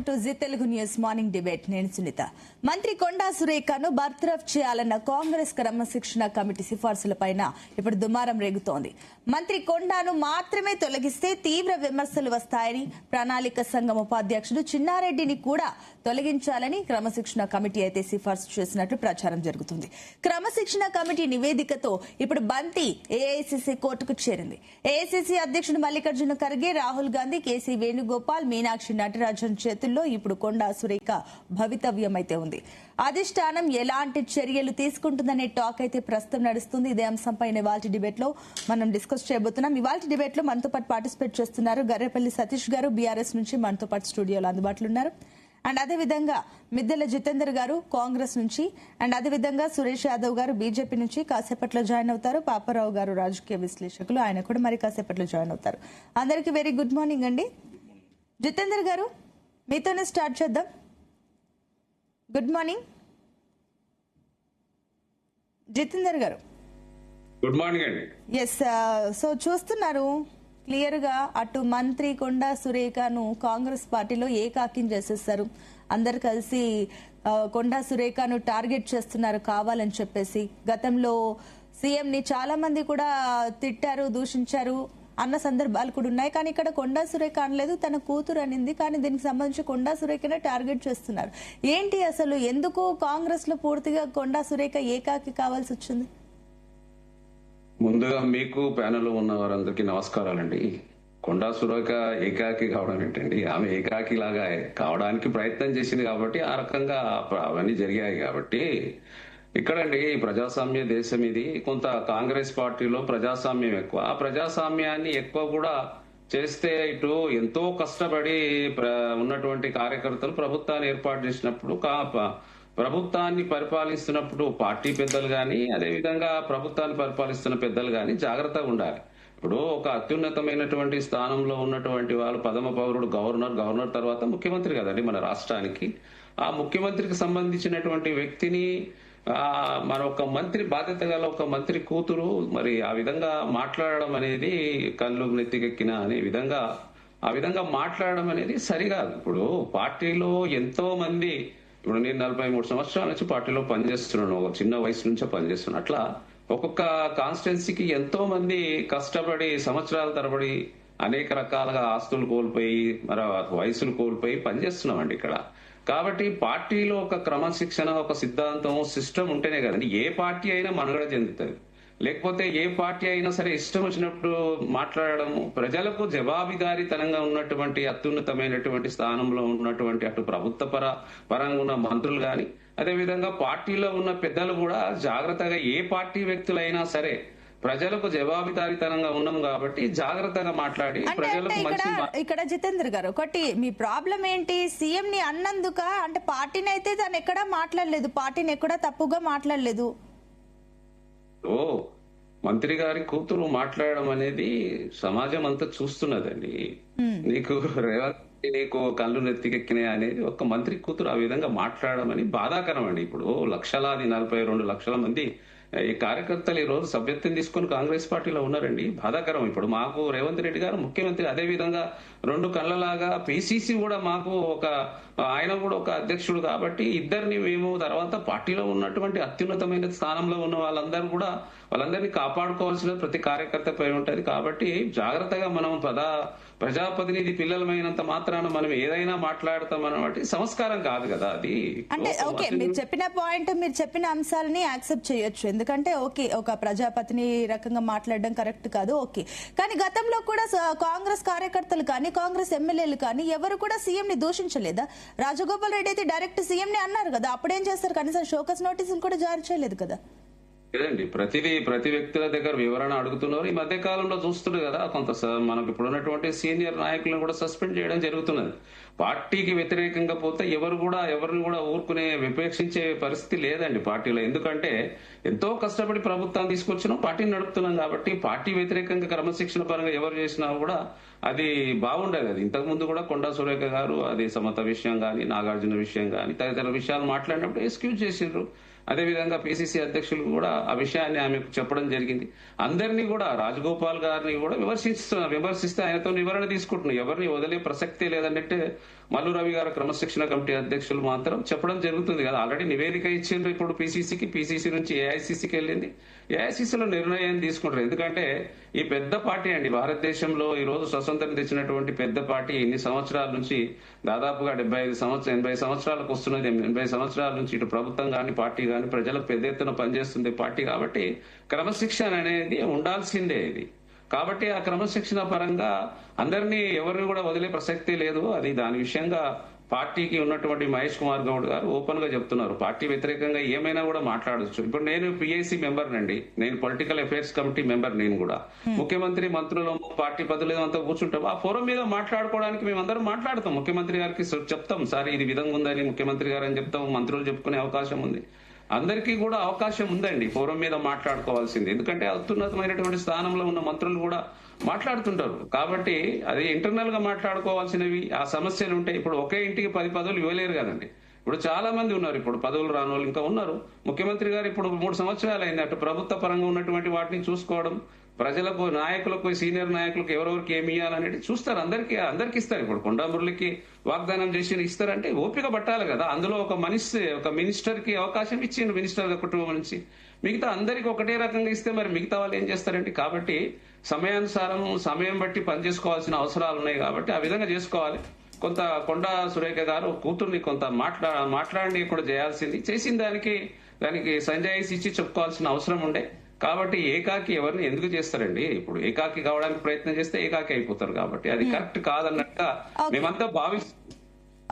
To Zee Telugu news morning debate. నేను సునీత. మంత్రి కొండా సురేఖను బర్తరఫ్ చేయాలన్న కాంగ్రెస్ క్రమశిక్షణ కమిటీ సిఫార్సులపైన ఇప్పుడు దుమారం రేగుతోంది. మంత్రి కొండాను మాత్రమే తొలగిస్తే తీవ్ర విమర్శలు వస్తాయని ప్రణాళిక సంఘం ఉపాధ్యక్షుడు చిన్నారెడ్డిని కూడా తొలగించాలని క్రమశిక్షణ కమిటీ అయితే సిఫార్సు చేసినట్లు ప్రచారం జరుగుతుంది. క్రమశిక్షణ కమిటీ నివేదికతో ఇప్పుడు బంతి ఏఐసిసి కోర్టుకు చేరింది. ఏఐసిసి అధ్యక్షుడు మల్లికార్జున ఖర్గే, రాహుల్ గాంధీ, కేసీ వేణుగోపాల్, మీనాక్షి నటరాజన్ చేతుల్లో ఇప్పుడు కొండా సురేఖ భవితవ్యం అయితే ఉంది. అధిష్టానం ఎలాంటి చర్యలు తీసుకుంటుందనే టాక్ అయితే ప్రస్తుతం నడుస్తుంది. ఇదే అంశంపై ఇవాల్టి డిబేట్ లో మనం డిస్కస్ చేయబోతున్నాం. ఇవాల్టి డిబేట్ లో మనతో పాటు పార్టిసిపేట్ చేస్తున్నారు గర్రెపల్లి సతీష్ గారు, బీఆర్ఎస్ నుంచి మనతో పాటు స్టూడియోలో అందుబాటులో ఉన్నారు. అండ్ అదేవిధంగా మిద్దెల జితేందర్ గారు కాంగ్రెస్ నుంచి, అండ్ అదేవిధంగా సురేష్ యాదవ్ గారు బీజేపీ నుంచి కాసేపట్లో జాయిన్ అవుతారు. పాపారావు గారు రాజకీయ విశ్లేషకులు, ఆయన కూడా మరి కాసేపట్లో జాయిన్ అవుతారు. అందరికీ వెరీ గుడ్ మార్నింగ్ అండి. జితేందర్ గారు, మీతోనే స్టార్ట్ చేద్దాం. గుడ్ మార్నింగ్ జితేందర్ గారు. గుడ్ మార్నింగ్ అండి. ఎస్, సో చూస్తున్నారు క్లియర్ గా అటు మంత్రి కొండా సురేఖను కాంగ్రెస్ పార్టీలో ఏకాకిం చేసేస్తారు. అందరు కలిసి కొండా సురేఖను టార్గెట్ చేస్తున్నారు కావాలని చెప్పేసి. గతంలో సీఎం ని చాలా మంది కూడా తిట్టారు, దూషించారు అన్న సందర్భాలు కూడా ఉన్నాయి. కానీ ఇక్కడ కొండా సురేఖ అనలేదు, తన కూతురు అనింది. కానీ దీనికి సంబంధించి కొండా సురేఖనే టార్గెట్ చేస్తున్నారు. ఏంటి అసలు, ఎందుకు కాంగ్రెస్ లో పూర్తిగా కొండా సురేఖ ఏకాకి కావాల్సి వచ్చింది? ముందుగా మీకు ప్యానెల్ ఉన్న వారందరికీ నమస్కారాలండి. కొండా సురేఖ ఏకాకి కావడం ఏంటండి? ఆమె ఏకాకి లాగా కావడానికి ప్రయత్నం చేసింది కాబట్టి ఆ రకంగా అవన్నీ జరిగాయి. కాబట్టి ఇక్కడండి ప్రజాస్వామ్య దేశం ఇది. కొంత కాంగ్రెస్ పార్టీలో ప్రజాస్వామ్యం ఎక్కువ. ఆ ప్రజాస్వామ్యాన్ని ఎక్కువ కూడా చేస్తే ఇటు ఎంతో కష్టపడి ఉన్నటువంటి కార్యకర్తలు ప్రభుత్వాన్ని ఏర్పాటు చేసినప్పుడు ప్రభుత్వాన్ని పరిపాలిస్తున్నప్పుడు పార్టీ పెద్దలు గాని, అదేవిధంగా ప్రభుత్వాన్ని పరిపాలిస్తున్న పెద్దలు గాని జాగ్రత్తగా ఉండాలి. ఇప్పుడు ఒక అత్యున్నతమైనటువంటి స్థానంలో ఉన్నటువంటి వాళ్ళు ప్రథమ పౌరుడు గవర్నర్ తర్వాత ముఖ్యమంత్రి కదండి మన రాష్ట్రానికి. ఆ ముఖ్యమంత్రికి సంబంధించినటువంటి వ్యక్తిని మన ఒక మంత్రి, బాధ్యత గల ఒక మంత్రి కూతురు మరి ఆ విధంగా మాట్లాడడం అనేది కళ్ళు నెత్తికెక్కిన అనే విధంగా ఆ విధంగా మాట్లాడడం అనేది సరికాదు. ఇప్పుడు పార్టీలో ఎంతో మంది, ఇప్పుడు నేను 43 సంవత్సరాల నుంచి పార్టీలో పనిచేస్తున్నాను, ఒక చిన్న వయసు నుంచే పనిచేస్తున్నాను. అట్లా ఒక్కొక్క కాన్స్టిట్యున్సీకి ఎంతో మంది కష్టపడి సంవత్సరాల తరబడి అనేక రకాలుగా ఆస్తులు కోల్పోయి మరి వయసులు కోల్పోయి పనిచేస్తున్నామండి ఇక్కడ. కాబట్టి పార్టీలో ఒక క్రమశిక్షణ, ఒక సిద్ధాంతం, సిస్టమ్ ఉంటేనే కదండి ఏ పార్టీ అయినా మనుగడ చెందుతుంది. లేకపోతే ఏ పార్టీ అయినా సరే ఇష్టం వచ్చినప్పుడు మాట్లాడడము, ప్రజలకు జవాబుదారీతనంగా ఉన్నటువంటి అత్యున్నతమైనటువంటి స్థానంలో ఉన్నటువంటి అటు ప్రభుత్వ పరంగా ఉన్న మంత్రులు గాని, అదేవిధంగా పార్టీలో ఉన్న పెద్దలు కూడా జాగ్రత్తగా, ఏ పార్టీ వ్యక్తులైనా సరే ప్రజలకు జవాబుదారీతనంగా ఉన్నాం కాబట్టి జాగ్రత్తగా మాట్లాడి ప్రజలకు మంచి. ఇక్కడ జితేందర్ గారు, ఒకటి మీ ప్రాబ్లం ఏంటి? సీఎం ని అన్నందుక అంటే పార్టీని అయితే తను ఎక్కడా మాట్లాడలేదు, పార్టీని ఎక్కడా తప్పుగా మాట్లాడలేదు. ఓ మంత్రి గారి కూతురు మాట్లాడడం అనేది సమాజం అంతా చూస్తున్నదండి. నీకు కళ్ళు నెత్తికెక్కినాయి అనేది ఒక మంత్రి కూతురు ఆ విధంగా మాట్లాడడం అని బాధాకరం అండి. ఇప్పుడు లక్షలాది 42 లక్షల మంది ఈ కార్యకర్తలు ఈ రోజు సభ్యత్వం తీసుకుని కాంగ్రెస్ పార్టీలో ఉన్నారండి. బాధాకరం. ఇప్పుడు మాకు రేవంత్ రెడ్డి గారు ముఖ్యమంత్రి, అదే విధంగా 2 కళ్ళలాగా పిసిసి కూడా మాకు ఆయన కూడా ఒక అధ్యక్షుడు. కాబట్టి ఇద్దరిని మేము తర్వాత పార్టీలో ఉన్నటువంటి అత్యున్నతమైన స్థానంలో ఉన్న వాళ్ళందరినీ కాపాడుకోవాల్సిన ప్రతి కార్యకర్త పై ఉంటది. కాబట్టి జాగ్రత్తగా మనం ప్రజాప్రతినిధి పిల్లలమైనంత మాత్రాన మనం ఏదైనా మాట్లాడతామన్నమాట సంస్కారం కాదు కదా అది. అంటే ఓకే, మీరు చెప్పిన పాయింట్, మీరు చెప్పిన అంశాలని యాక్సెప్ట్ చేయొచ్చు. ఎందుకంటే ఓకే, ఒక ప్రజాపతిని రకంగా మాట్లాడడం కరెక్ట్ కాదు, ఓకే. కానీ గతంలో కూడా కాంగ్రెస్ కార్యకర్తలు కానీ, కాంగ్రెస్ ఎమ్మెల్యేలు కానీ ఎవరు కూడా సీఎం ని దూషించలేదా? రాజగోపాల్ రెడ్డి అయితే డైరెక్ట్ సీఎం ని అన్నారు కదా, అప్పుడేం చేస్తారు? కనీసం షోకస్ నోటీసులు కూడా జారీ చేయలేదు కదా. లేదండి, ప్రతి వ్యక్తుల దగ్గర వివరణ అడుగుతున్నారు. ఈ మధ్య కాలంలో చూస్తున్నారు కదా, కొంత మనకు ఇప్పుడు ఉన్నటువంటి సీనియర్ నాయకులను కూడా సస్పెండ్ చేయడం జరుగుతున్నది. పార్టీకి వ్యతిరేకంగా పోతే ఎవరిని కూడా ఊరుకునే విపేక్షించే పరిస్థితి లేదండి పార్టీలో. ఎందుకంటే ఎంతో కష్టపడి ప్రభుత్వాన్ని తీసుకొచ్చినాం, పార్టీని నడుపుతున్నాం. కాబట్టి పార్టీ వ్యతిరేకంగా క్రమశిక్షణ పరంగా ఎవరు చేసినా కూడా అది బాగుండేది. అది ఇంతకు ముందు కూడా కొండా సురేఖ గారు అది సమత విషయం గాని, నాగార్జున విషయం గాని తదితర విషయాలు మాట్లాడినప్పుడు ఎక్స్క్యూజ్ చేసిండ్రు. అదేవిధంగా పిసిసి అధ్యక్షులు కూడా ఆ విషయాన్ని ఆమెకు చెప్పడం జరిగింది. అందరినీ కూడా, రాజగోపాల్ గారిని కూడా విమర్శిస్తే ఆయనతో వివరణ తీసుకుంటున్నారు. ఎవరిని వదిలే ప్రసక్తే లేదన్నట్టు మల్లు రవి గారు క్రమశిక్షణ కమిటీ అధ్యక్షులు మాత్రం చెప్పడం జరుగుతుంది కదా. ఆల్రెడీ నివేదిక ఇచ్చిండ్రు ఇప్పుడు పిసిసికి, పిసిసి నుంచి ఏఐసిసికి వెళ్ళింది. ఏఐసిసిలో నిర్ణయం తీసుకుంటారు. ఎందుకంటే ఈ పెద్ద పార్టీ అండి భారతదేశంలో ఈ రోజు స్వతంత్రం తెచ్చినటువంటి పెద్ద పార్టీ ఇన్ని సంవత్సరాల నుంచి దాదాపుగా 80 సంవత్సరాలకు వస్తున్నది. 80 సంవత్సరాల నుంచి ఇటు ప్రభుత్వం కానీ పార్టీ కానీ ప్రజలకు పెద్ద ఎత్తున పనిచేస్తుంది పార్టీ. కాబట్టి క్రమశిక్షణ అనేది ఉండాల్సిందే ఇది. కాబట్టి ఆ క్రమశిక్షణ పరంగా అందరినీ ఎవరిని కూడా వదిలే ప్రసక్తి లేదు. అది దాని విషయంగా పార్టీకి ఉన్నటువంటి మహేష్ కుమార్ గౌడ్ గారు ఓపెన్ గా చెప్తున్నారు. పార్టీ వ్యతిరేకంగా ఏమైనా కూడా మాట్లాడొచ్చు. ఇప్పుడు నేను పిఐసి మెంబర్ నండి, నేను పొలిటికల్ అఫైర్స్ కమిటీ మెంబర్. నేను కూడా ముఖ్యమంత్రి మంత్రులు పార్టీ పదవులు అంతా కూర్చుంటాం. ఆ ఫోరం మీద మాట్లాడుకోవడానికి మేము అందరం మాట్లాడతాం. ముఖ్యమంత్రి గారికి చెప్తాం, సార్ ఇది విధంగా ఉందని ముఖ్యమంత్రి గారు అని చెప్తాం. మంత్రులు చెప్పుకునే అవకాశం ఉంది. అందరికీ కూడా అవకాశం ఉందండి ఫోరం మీద మాట్లాడుకోవాల్సింది. ఎందుకంటే అత్యున్నతమైనటువంటి స్థానంలో ఉన్న మంత్రులు కూడా మాట్లాడుతుంటారు. కాబట్టి అది ఇంటర్నల్ గా మాట్లాడుకోవాల్సినవి. ఆ సమస్యలు ఉంటాయి. ఇప్పుడు ఒకే ఇంటికి 10 పదవులు ఇవ్వలేరు కదండి. ఇప్పుడు చాలా మంది ఉన్నారు, ఇప్పుడు పదవులు రాని వాళ్ళు ఇంకా ఉన్నారు. ముఖ్యమంత్రి గారు ఇప్పుడు 3 సంవత్సరాలు అయింది. అటు ప్రభుత్వ పరంగా ఉన్నటువంటి వాటిని చూసుకోవడం, ప్రజలకు, నాయకులకు, సీనియర్ నాయకులకు ఎవరెవరికి ఏమి ఇవ్వాలనేది చూస్తారు. అందరికి ఇస్తారు. ఇప్పుడు కొండా మురళికి వాగ్దానం చేసి ఇస్తారంటే ఓపిక పట్టాలి కదా. అందులో ఒక మినిస్టర్ కి అవకాశం ఇచ్చిండు, మినిస్టర్ కుటుంబం నుంచి. మిగతా అందరికి ఒకటే రకంగా ఇస్తే మరి మిగతా వాళ్ళు ఏం చేస్తారంటే, కాబట్టి సమయానుసారం సమయం బట్టి పనిచేసుకోవాల్సిన అవసరాలు ఉన్నాయి. కాబట్టి ఆ విధంగా చేసుకోవాలి. కొంత కొండా సురేఖ గారు కూతుర్ని కొంత మాట్లాడి కూడా చేయాల్సింది. చేసిన దానికి సంజాయిషి ఇచ్చి చెప్పుకోవాల్సిన అవసరం ఉండే. కాబట్టి ఏకాకి ఎవరిని ఎందుకు చేస్తారండి? ఇప్పుడు ఏకాకి కావడానికి ప్రయత్నం చేస్తే ఏకాకి అయిపోతారు. కాబట్టి అది కరెక్ట్ కాదన్నట్టుగా మేమంతా భావిస్తాం.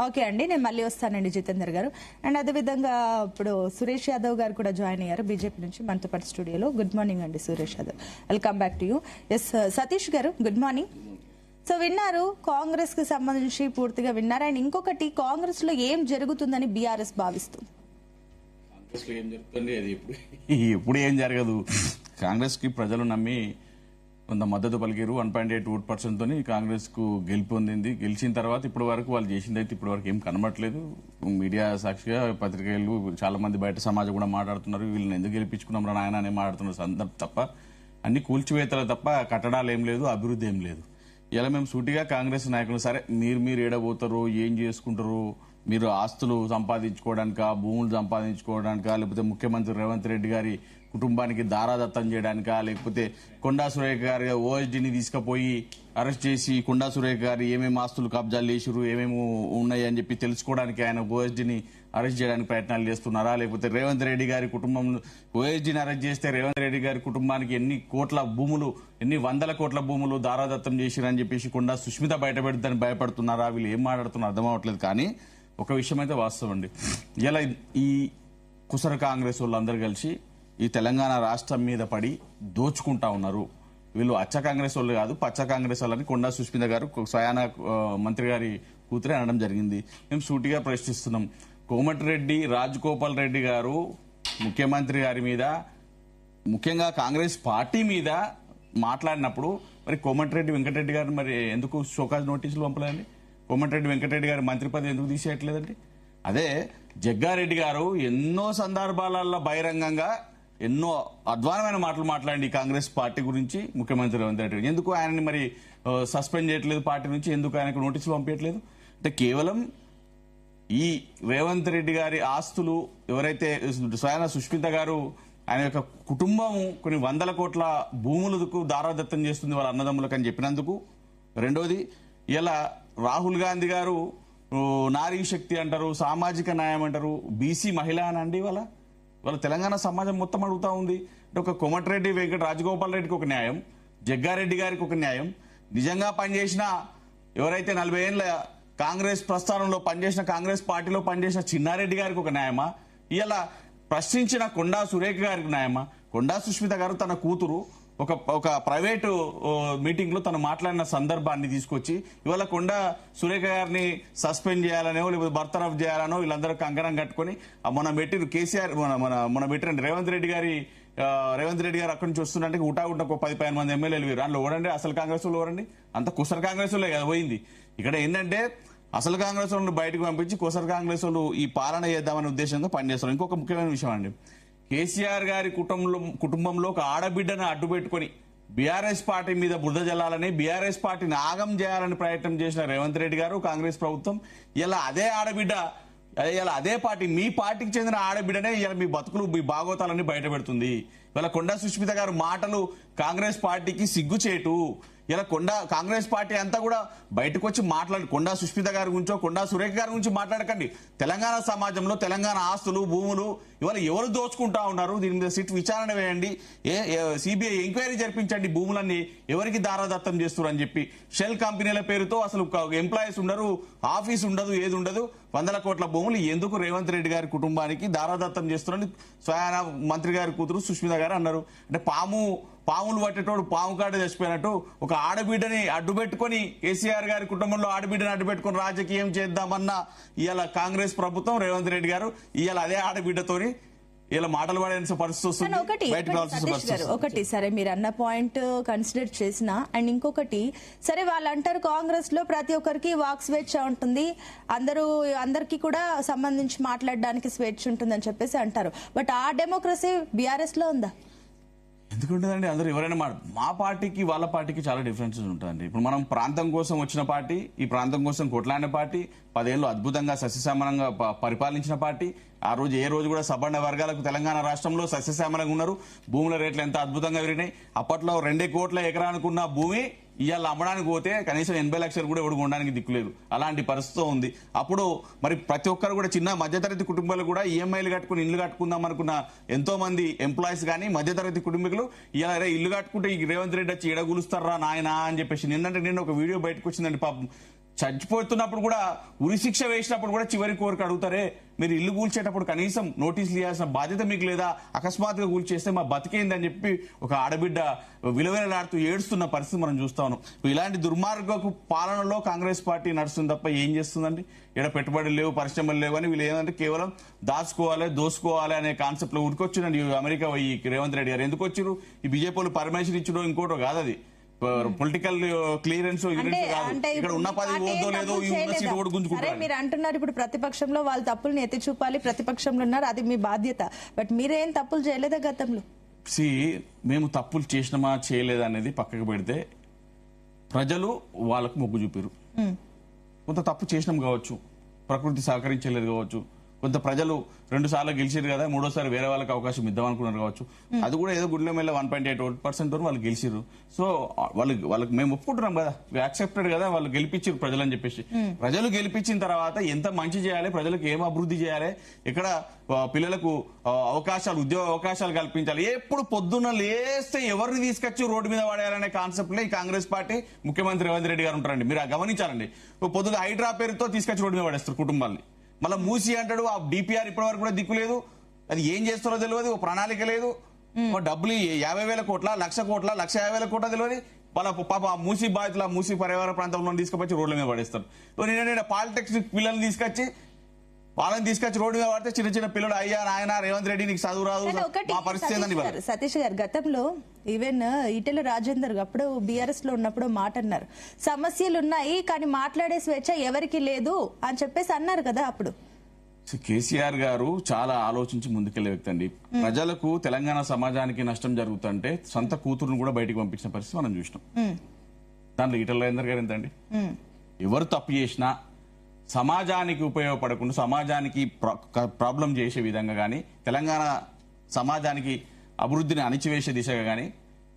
ఓకే అండి, నేను మళ్ళీ వస్తానండి జితేందర్ గారు. అండ్ అదేవిధంగా ఇప్పుడు సురేష్ యాదవ్ గారు కూడా జాయిన్ అయ్యారు బీజేపీ నుంచి మనతో పాటు స్టూడియోలో. గుడ్ మార్నింగ్ అండి Suresh Yadav, welcome back to you. Yes Satish గారు, గుడ్ మార్నింగ్. సో విన్నారు, కాంగ్రెస్ కి సంబంధించి పూర్తిగా విన్నారు. అండ్ ఇంకొకటి, కాంగ్రెస్ లో ఏం జరుగుతుందని బీఆర్ఎస్ భావిస్తుంది? కాంగ్రెస్ లో ఏం జరుగుతుంది, అది ఇప్పుడు ఏం జరగదు. కాంగ్రెస్ కి ప్రజలు నమ్మి కొంత మద్దతు పలికారు. 1.8% తోని కాంగ్రెస్ కు గెలుపొందింది. గెలిచిన తర్వాత ఇప్పటి వరకు వాళ్ళు చేసింది అయితే ఇప్పటి వరకు ఏం కనబడట్లేదు. మీడియా సాక్షిగా పత్రికలు చాలా మంది బయట సమాజం కూడా మాట్లాడుతున్నారు, వీళ్ళని ఎందుకు గెలిపించుకున్నాం రా నాయన అని మాట్లాడుతున్నారు సందర్భం తప్ప, అన్ని కూల్చివేతలు తప్ప కట్టడాలు ఏం లేదు, అభివృద్ధి ఏం లేదు. ఇలా మేము సూటిగా కాంగ్రెస్ నాయకులు, సరే మీరు ఏడబోతారు, ఏం చేసుకుంటారు, మీరు ఆస్తులు సంపాదించుకోవడానికా, భూములు సంపాదించుకోవడానికా, లేకపోతే ముఖ్యమంత్రి రేవంత్ రెడ్డి గారి కుటుంబానికి దారాదత్తం చేయడానికా, లేకపోతే కొండా సురేఖ గారి ఓఎస్డీని తీసుకుపోయి అరెస్ట్ చేసి కొండా సురేఖ గారు ఏమేమి ఆస్తులు కబ్జాలు చేసిరు, ఏమేమి ఉన్నాయి అని చెప్పి తెలుసుకోవడానికి ఆయన ఓఎస్డీని అరెస్ట్ చేయడానికి ప్రయత్నాలు చేస్తున్నారా, లేకపోతే రేవంత్ రెడ్డి గారి కుటుంబం ఓఎస్డీని అరెస్ట్ చేస్తే రేవంత్ రెడ్డి గారి కుటుంబానికి ఎన్ని వందల కోట్ల భూములు దారాదత్తం చేసిరని చెప్పేసి కొండా సుష్మిత బయటపెడతాని భయపడుతున్నారా? వీళ్ళు ఏం మాట్లాడుతున్నారు అర్థం అవ్వట్లేదు. కానీ ఒక విషయం అయితే వాస్తవం అండి, ఇలా ఈ కుసర కాంగ్రెస్ వాళ్ళందరూ కలిసి ఈ తెలంగాణ రాష్ట్రం మీద పడి దోచుకుంటా ఉన్నారు. వీళ్ళు అచ్చ కాంగ్రెస్ వాళ్ళు కాదు, పచ్చ కాంగ్రెస్ వాళ్ళని కొండా సుష్మిత గారు స్వయాన మంత్రి గారి కూతురే అనడం జరిగింది. మేము సూటిగా ప్రశ్నిస్తున్నాం. కోమటిరెడ్డి రాజగోపాల్ రెడ్డి గారు ముఖ్యమంత్రి గారి మీద, ముఖ్యంగా కాంగ్రెస్ పార్టీ మీద మాట్లాడినప్పుడు మరి కోమటిరెడ్డి వెంకటరెడ్డి గారు మరి ఎందుకు షోకాజ్ నోటీసులు పంపలేదండి? కోమటిరెడ్డి వెంకటరెడ్డి గారి మంత్రి పదవి ఎందుకు తీసేయట్లేదండి? అదే జగ్గారెడ్డి గారు ఎన్నో సందర్భాలలో బహిరంగంగా ఎన్నో అధ్వానమైన మాటలు మాట్లాడి కాంగ్రెస్ పార్టీ గురించి ముఖ్యమంత్రి రేవంత్ రెడ్డి ఎందుకు ఆయనని మరి సస్పెండ్ చేయట్లేదు పార్టీ నుంచి, ఎందుకు ఆయనకు నోటీసులు పంపించట్లేదు? అంటే కేవలం ఈ రేవంత్ రెడ్డి గారి ఆస్తులు ఎవరైతే స్వయాన సుష్మిత గారు ఆయన యొక్క కుటుంబం కొన్ని వందల కోట్ల భూములకు దారాదత్తం చేస్తుంది వాళ్ళ అన్నదమ్ములకు అని చెప్పినందుకు. రెండోది, ఇలా రాహుల్ గాంధీ గారు నారీ శక్తి అంటారు, సామాజిక న్యాయం అంటారు, బీసీ మహిళ అని అండి వాళ్ళ తెలంగాణ సమాజం మొత్తం అడుగుతా ఉంది. అంటే ఒక కోమటిరెడ్డి రాజగోపాల్ రెడ్డికి ఒక న్యాయం, జగ్గారెడ్డి గారికి ఒక న్యాయం, నిజంగా పనిచేసిన ఎవరైతే 40 ఏళ్ళ కాంగ్రెస్ ప్రస్థానంలో పనిచేసిన, కాంగ్రెస్ పార్టీలో పనిచేసిన చిన్నారెడ్డి గారికి ఒక న్యాయమా? ఇలా ప్రశ్నించిన కొండా సురేఖ గారికి న్యాయమా? కొండా సుష్మిత గారు తన కూతురు ఒక ప్రైవేటు మీటింగ్ లో తను మాట్లాడిన సందర్భాన్ని తీసుకొచ్చి ఇవాళ కొండా సురేఖ గారిని సస్పెండ్ చేయాలనో లేకపోతే బర్తరఫ్ చేయాలనో వీళ్ళందరూ కంకణం కట్టుకుని మనం పెట్టిన కేసీఆర్ మనం పెట్టిన రేవంత్ రెడ్డి గారు అక్కడి నుంచి వస్తున్నట్టే ఉటాగుంట ఒక 10-15 మంది ఎమ్మెల్యేలు వీరు అందులో ఓడండి. అసలు కాంగ్రెస్ వాళ్ళు ఓడండి, అంత కుసర కాంగ్రెస్ వాళ్ళే కదా పోయింది. ఇక్కడ ఏంటంటే అసలు కాంగ్రెస్ వాళ్ళు బయటకు పంపించి కుసర కాంగ్రెస్ వాళ్ళు ఈ పాలన చేద్దామనే ఉద్దేశంతో పనిచేస్తారు. ఇంకొక ముఖ్యమైన విషయం అండి, కేసీఆర్ గారి కుటుంబంలో ఒక ఆడబిడ్డను అడ్డు పెట్టుకుని బీఆర్ఎస్ పార్టీ మీద బురద జల్లాలని, బీఆర్ఎస్ పార్టీని ఆగం చేయాలని ప్రయత్నం చేసిన రేవంత్ రెడ్డి గారు, కాంగ్రెస్ ప్రభుత్వం ఇలా అదే ఆడబిడ్డ, ఇలా అదే పార్టీ, మీ పార్టీకి చెందిన ఆడబిడ్డనే ఇలా మీ బతుకులు, మీ బాగోతాలని బయట పెడుతుంది. ఇలా కొండా సుష్మిత గారు మాటలు కాంగ్రెస్ పార్టీకి సిగ్గుచేటు. ఇలా కాంగ్రెస్ పార్టీ అంతా కూడా బయటకు వచ్చి మాట్లాడి, కొండా సుష్మిత గారి గురించో కొండా సురేఖ గారి గురించి మాట్లాడకండి. తెలంగాణ సమాజంలో తెలంగాణ ఆస్తులు, భూములు ఇవాళ ఎవరు దోచుకుంటా ఉన్నారు, దీని మీద సిట్ విచారణ వేయండి, సిబిఐ ఎంక్వైరీ జరిపించండి, భూములన్నీ ఎవరికి దారాదత్తం చేస్తున్నారు అని చెప్పి. షెల్ కంపెనీల పేరుతో అసలు ఎంప్లాయీస్ ఉండరు, ఆఫీస్ ఉండదు, ఏది ఉండదు, 100 కోట్ల భూములు ఎందుకు రేవంత్ రెడ్డి గారి కుటుంబానికి దారాదత్తం చేస్తున్నారని స్వయాన మంత్రి గారి కూతురు సుష్మిత గారు అన్నారు. అంటే పాములు పట్టేటోడు పాము కాడ చచ్చిపోయినట్టు ఒక ఆడబిడ్డని అడ్డుపెట్టుకొని, కేసీఆర్ గారి కుటుంబంలో ఆడబిడ్డని అడ్డుపెట్టుకొని రాజకీయం చేద్దామన్న ఇవాళ కాంగ్రెస్ ప్రభుత్వం, రేవంత్ రెడ్డి గారు ఇవాళ అదే ఆడబిడ్డతోని ఇలా మాటలు పడే పరిస్థితి వస్తుంది. ఒకటి సరే మీరు అన్న పాయింట్ కన్సిడర్ చేసిన, అండ్ ఇంకొకటి సరే వాళ్ళు అంటారు కాంగ్రెస్ లో ప్రతి ఒక్కరికి వాక్ స్వేచ్ఛ ఉంటుంది, అందరికీ కూడా సంబంధించి మాట్లాడడానికి స్వేచ్ఛ ఉంటుందని చెప్పేసి అంటారు. బట్ ఆ డెమోక్రసీ బీఆర్ఎస్ లో ఉందా? ఎందుకుంటుందండి? అందరూ ఎవరైనా మా పార్టీకి వాళ్ళ పార్టీకి చాలా డిఫరెన్సెస్ ఉంటాయండి. ఇప్పుడు మనం ప్రాంతం కోసం వచ్చిన పార్టీ, ఈ ప్రాంతం కోసం కొట్లాడిన పార్టీ, 10 ఏళ్ళు అద్భుతంగా సస్యశ్యామలంగా పరిపాలించిన పార్టీ. ఆ రోజు ఏ రోజు కూడా సబర్ణ వర్గాలకు తెలంగాణ రాష్ట్రంలో సస్యశ్యామలంగా ఉన్నారు. భూముల రేట్లు ఎంత అద్భుతంగా పెరిగినాయి. అప్పట్లో 2 కోట్ల ఎకరానికి ఉన్న భూమి ఇవాళ అమ్మడానికి పోతే కనీసం 80 లక్షలు కూడా ఎవడు కొనడానికి దిక్కులేదు. అలాంటి పరిస్థితి ఉంది. అప్పుడు మరి ప్రతి ఒక్కరు కూడా చిన్న మధ్యతరగతి కుటుంబాలు కూడా ఈఎంఐలు కట్టుకుని ఇల్లు కట్టుకుందాం అనుకున్న ఎంతో మంది ఎంప్లాయీస్ కానీ మధ్యతరగతి కుటుంబీకులు ఇలా ఇల్లు కట్టుకుంటే ఈ రేవంత్ రెడ్డి వచ్చి ఎడగూలుస్తారా నాయనా అని చెప్పేసి నిన్న ఒక వీడియో బయటకు వచ్చిందండి. పాపం చచ్చిపోతున్నప్పుడు కూడా, ఉరిశిక్ష వేసినప్పుడు కూడా చివరి కోరిక అడుగుతారే, మీరు ఇల్లు కూల్చేటప్పుడు కనీసం నోటీసులు ఇవ్వాల్సిన బాధ్యత మీకు లేదా? అకస్మాత్తుగా కూల్చేస్తే మా బతికేందని చెప్పి ఒక ఆడబిడ్డ విలువలాడుతూ ఏడుస్తున్న పరిస్థితి మనం చూస్తా ఉన్నాం. ఇలాంటి దుర్మార్గపు పాలనలో కాంగ్రెస్ పార్టీ నడుస్తుంది తప్ప ఏం చేస్తుందండి? ఇక్కడ పెట్టుబడులు లేవు, పరిశ్రమలు లేవు అని వీళ్ళు ఏంటంటే కేవలం దాచుకోవాలి, దోసుకోవాలి అనే కాన్సెప్ట్ లో ఉరికొచ్చిందండి అమెరికా పోయి రేవంత్ రెడ్డి గారు. ఎందుకు వచ్చారు? ఈ బీజేపీలు పర్మిషన్ ఇచ్చడం ఇంకోటో కాదు, అది పొలిటికల్ క్లియరెన్స్ ఇక్కడ ఉన్న 10 ఓదో లేదో గుంజుకుంటారు. మీరు అంటున్నారు ఇప్పుడు ప్రతిపక్షంలో వాళ్ళ తప్పుల్ని ఎత్తి చూపాలి, ప్రతిపక్షంలో ఉన్నారు, అది మీ బాధ్యత. బట్ మీరేం తప్పులు చేయలేదా గతంలో? మేము తప్పులు చేసినామా చేయలేదా అనేది పక్కకు పెడితే ప్రజలు వాళ్ళకు మొగ్గు చూపారు. కొంత తప్పు చేసినాం కావచ్చు, ప్రకృతి సహకరించలేదు కావచ్చు, కొంత ప్రజలు 2 సార్లు గెలిచారు కదా, 3వసారి వేరే వాళ్ళకి అవకాశం ఇద్దామనుకున్నారు కావచ్చు. అది కూడా ఏదో గుడ్ల మేళ 1.8% వాళ్ళు గెలిచారు. సో వాళ్ళకి మేము ఒప్పుకుంటున్నాం కదా, యాక్సెప్టెడ్ కదా, వాళ్ళు గెలిపించారు ప్రజలు అని చెప్పేసి. ప్రజలు గెలిపించిన తర్వాత ఎంత మంచి చేయాలి, ప్రజలకు ఏం అభివృద్ధి చేయాలి, ఇక్కడ పిల్లలకు ఉద్యోగ అవకాశాలు కల్పించాలి, ఎప్పుడు పొద్దున్న లేస్తే ఎవరిని తీసుకొచ్చి రోడ్డు మీద పడేయాలనే కాన్సెప్ట్ లో ఈ కాంగ్రెస్ పార్టీ, ముఖ్యమంత్రి రేవంత్ రెడ్డి గారు ఉంటారండి. మీరు గమనించాలండి, పొద్దున హైడ్రా పేరుతో తీసుకొచ్చి రోడ్డు మీద పడేస్తారు కుటుంబాన్ని. మళ్ళీ మూసి అంటాడు, ఆ డిపిఆర్ ఇప్పటి వరకు కూడా దిక్కు లేదు, అది ఏం చేస్తారో తెలియదు, ఓ ప్రణాళిక లేదు, డబ్బులు 50,000 కోట్ల, 1,00,000 కోట్ల, 1,50,000 కోట్ల తెలియదు. వాళ్ళ పాప మూసి బాధితుల మూసి పరివార ప్రాంతంలో తీసుకొచ్చి రోడ్ల మీద పడేస్తారు. నేను పాలిటెక్నిక్ పిల్లల్ని తీసుకొచ్చి వాళ్ళని తీసుకొచ్చి రోడ్డు మీద పడితే చిన్న పిల్లలు, అయ్యా నాయన రేవంత్ రెడ్డి నీకు చదువు రాదు, మా పరిస్థితి ఏందని. సతీష్ గారు గతంలో ఈవెన్ ఈటెల రాజేందర్ అప్పుడు బీఆర్ఎస్ లో ఉన్నప్పుడు మాట అన్నారు, సమస్యలు ఉన్నాయి కానీ మాట్లాడే స్వేచ్ఛ ఎవరికి లేదు అని చెప్పేసి అన్నారు కదా అప్పుడు. కేసీఆర్ గారు చాలా ఆలోచించి ముందుకెళ్లే వ్యక్తి అండి. ప్రజలకు తెలంగాణ సమాజానికి నష్టం జరుగుతుంటే సొంత కూతురును కూడా బయటకు పంపించిన పరిస్థితి మనం చూసినాం. దాంట్లో ఈటెల రాజేందర్ గారు ఎంతండి? ఎవరు తప్పు చేసినా సమాజానికి ఉపయోగపడకుండా, సమాజానికి ప్రాబ్లం చేసే విధంగా కానీ, తెలంగాణ సమాజానికి అభివృద్ధిని అణిచివేసే దిశగా కానీ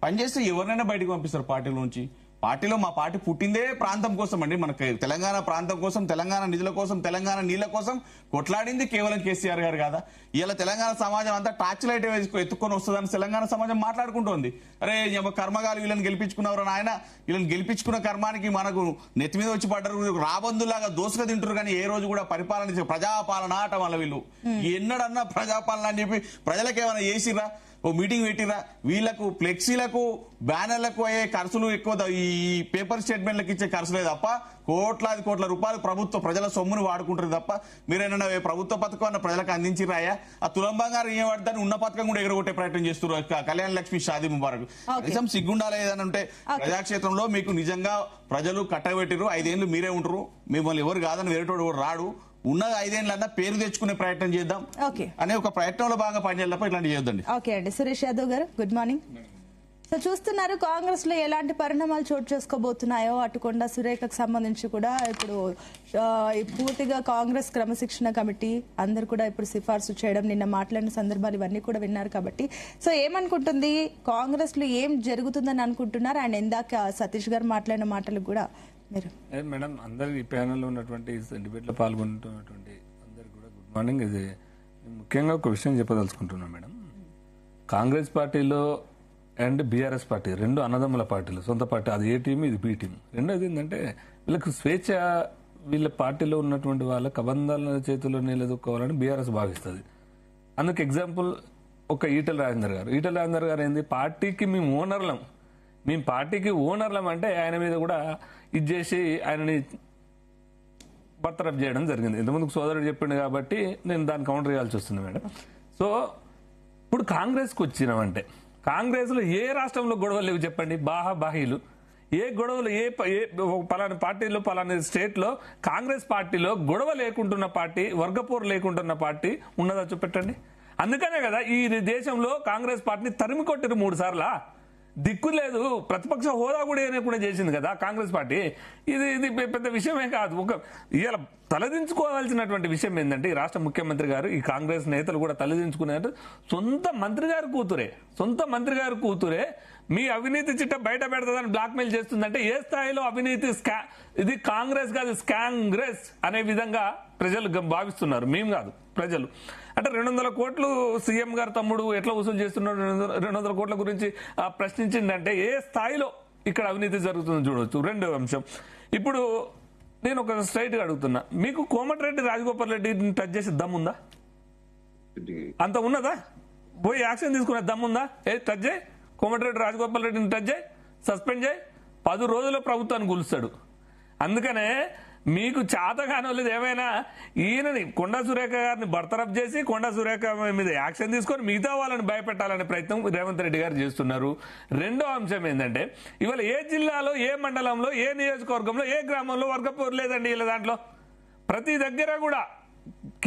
పనిచేస్తే ఎవరినైనా బయటకు పంపిస్తారు పార్టీల నుంచి. పార్టీలో మా పార్టీ పుట్టిందే ప్రాంతం కోసం అండి, మనకి తెలంగాణ ప్రాంతం కోసం, తెలంగాణ నిధుల కోసం, తెలంగాణ నీళ్ల కోసం కొట్లాడింది కేవలం కేసీఆర్ గారు కాదా? ఇలా తెలంగాణ సమాజం అంతా టార్చ్ లైట్ ఎత్తుకొని వస్తుందని తెలంగాణ సమాజం మాట్లాడుకుంటోంది. అరే కర్మగాలు వీళ్ళని గెలిపించుకున్నవారు నాయన, వీళ్ళని గెలిపించుకున్న కర్మానికి మనకు నెత్తి మీద వచ్చి పడ్డారు, రాబందులాగా దోసుగా తింటారు కానీ ఏ రోజు కూడా పరిపాలన ప్రజాపాలన ఆట వల్ల వీళ్ళు ఎన్నడన్నా ప్రజాపాలన అని చెప్పి ప్రజలకు ఏమైనా చేసిరా? ఓ మీటింగ్ పెట్టిరా? వీళ్లకు ఫ్లెక్సీలకు బ్యానర్లకు అయ్యే ఖర్చులు ఎక్కువ, ఈ పేపర్ స్టేట్మెంట్లకు ఇచ్చే ఖర్చులే తప్ప కోట్లాది కోట్ల రూపాయలు ప్రభుత్వ ప్రజల సొమ్మును వాడుకుంటారు తప్ప మీరేనా ప్రభుత్వ పథకం అన్న ప్రజలకు అందించిరాయా? ఆ తులం బంగారం ఏం పడతాని ఉన్న పథకం కూడా ఎగరగొట్టే ప్రయత్నం చేస్తున్నారు. కళ్యాణ లక్ష్మి షాదీ ముబారక్ నిజం సిగ్గుండాలి ఏదని ఉంటే ప్రజాక్షేత్రంలో మీకు నిజంగా ప్రజలు కట్టబెట్టిరు, 5 ఏళ్ళు మీరే ఉంటారు, మిమ్మల్ని ఎవరు కాదని వేరేటోడు ఎవరు రాడు, ఉన్న 5 ఏళ్ళన్నా పేరు తెచ్చుకునే ప్రయత్నం చేద్దాం అనే ఒక ప్రయత్నంలో భాగంగా పనిచేయాలి తప్ప ఇట్లాంటి చేయొద్దండి. ఓకే అండి. సురేష్ యాదవ్ గారు గుడ్ మార్నింగ్. సో చూస్తున్నారు కాంగ్రెస్ లో ఎలాంటి పరిణామాలు చోటు చేసుకోబోతున్నాయో. అటు కొండా సురేఖకు సంబంధించి కూడా ఇప్పుడు పూర్తిగా కాంగ్రెస్ క్రమశిక్షణ కమిటీ అందరు కూడా ఇప్పుడు సిఫార్సు చేయడం, నిన్న మాట్లాడిన సందర్భాలు ఇవన్నీ కూడా విన్నారు కాబట్టి సో ఏమనుకుంటుంది కాంగ్రెస్ లో ఏం జరుగుతుందని అనుకుంటున్నారు? అండ్ ఇందాక సతీష్ గారు మాట్లాడిన మాటలకు కూడా మీరు మేడం అందరు ఈ ప్యానెల్లో ఉన్నటువంటి డిబేట్ లో పాల్గొంటున్నటువంటి అందరికి కూడా గుడ్ మార్నింగ్. ఇది ముఖ్యంగా ఒక విషయం చెప్పదలుచుకుంటున్నాను మేడం. కాంగ్రెస్ పార్టీలో అండ్ బీఆర్ఎస్ పార్టీ రెండు అన్నదమ్ముల పార్టీలు, సొంత పార్టీ, అది ఏ టీం ఇది బి టీం. రెండోది ఏంటంటే వీళ్ళకి స్వేచ్ఛ, వీళ్ళ పార్టీలో ఉన్నటువంటి వాళ్ళ కబంధాల చేతుల్లో నిలదొక్కోవాలని బీఆర్ఎస్ భావిస్తుంది. అందుకు ఎగ్జాంపుల్ ఒక ఈటెల రాజేందర్ గారు ఏంది, పార్టీకి మేము పార్టీకి ఓనర్లం అంటే ఆయన మీద కూడా ఇది చేసి ఆయనని బర్తరఫ్ చేయడం జరిగింది. ఇంతకుముందుకు సోదరుడు చెప్పిండు కాబట్టి నేను దాన్ని కౌంటర్ చేయాల్సి వస్తుంది మేడం. సో ఇప్పుడు కాంగ్రెస్కి వచ్చినామంటే కాంగ్రెస్ లో ఏ రాష్ట్రంలో గొడవలు లేవు చెప్పండి? బాహాబాహీలు ఏ గొడవలు పలానా పార్టీలో పలానా స్టేట్ లో కాంగ్రెస్ పార్టీలో గొడవ లేకుంటున్న పార్టీ, వర్గపోరు లేకుంటున్న పార్టీ ఉన్నదా చూపెట్టండి. అందుకనే కదా ఈ దేశంలో కాంగ్రెస్ పార్టీని తరిమి కొట్టిరు 3 సార్లా. దిక్కు లేదు, ప్రతిపక్ష హోదా కూడా చేసింది కదా కాంగ్రెస్ పార్టీ. ఇది పెద్ద విషయమే కాదు. ఇవాళ తలదించుకోవాల్సినటువంటి విషయం ఏంటంటే ఈ రాష్ట్ర ముఖ్యమంత్రి గారు, ఈ కాంగ్రెస్ నేతలు కూడా తలదించుకునేది సొంత మంత్రి గారి కూతురే మీ అవినీతి చిట్ట బయట పెడతాదని బ్లాక్మెయిల్ చేస్తుందంటే ఏ స్థాయిలో అవినీతి ఇది కాంగ్రెస్ కాదు స్కాంగ్రెస్ అనే విధంగా ప్రజలు భావిస్తున్నారు, మేము కాదు ప్రజలు. అంటే 200 కోట్లు సీఎం గారు తమ్ముడు ఎట్లా వసూలు చేస్తున్నాడు, 200 కోట్ల గురించి ప్రశ్నించిందంటే ఏ స్థాయిలో ఇక్కడ అవినీతి జరుగుతుందో చూడవచ్చు. రెండో అంశం, ఇప్పుడు నేను ఒక స్ట్రైట్ గా అడుగుతున్నా, మీకు కోమటిరెడ్డి రాజగోపాల్ రెడ్డిని టచ్ చేసే దమ్ముందా? అంత ఉన్నదా? పోయి యాక్షన్ తీసుకునే దమ్ముందా? టచ్ చేయి, కోమటిరెడ్డి రాజగోపాల్ రెడ్డిని టచ్ చేయి, సస్పెండ్ చేయి, 10 రోజుల్లో ప్రభుత్వాన్ని కూలుస్తాడు. అందుకనే మీకు చేతగాని వాళ్ళది ఏమైనా ఈయనని కొండా సురేఖ గారిని బర్తరఫ్ చేసి కొండా సురేఖ మీద యాక్షన్ తీసుకొని మిగతా వాళ్ళని భయపెట్టాలనే ప్రయత్నం రేవంత్ రెడ్డి గారు చేస్తున్నారు. రెండో అంశం ఏంటంటే ఇవాళ ఏ జిల్లాలో, ఏ మండలంలో, ఏ నియోజకవర్గంలో, ఏ గ్రామంలో వర్గపోరు లేదండి. వీళ్ళ దాంట్లో ప్రతి దగ్గర కూడా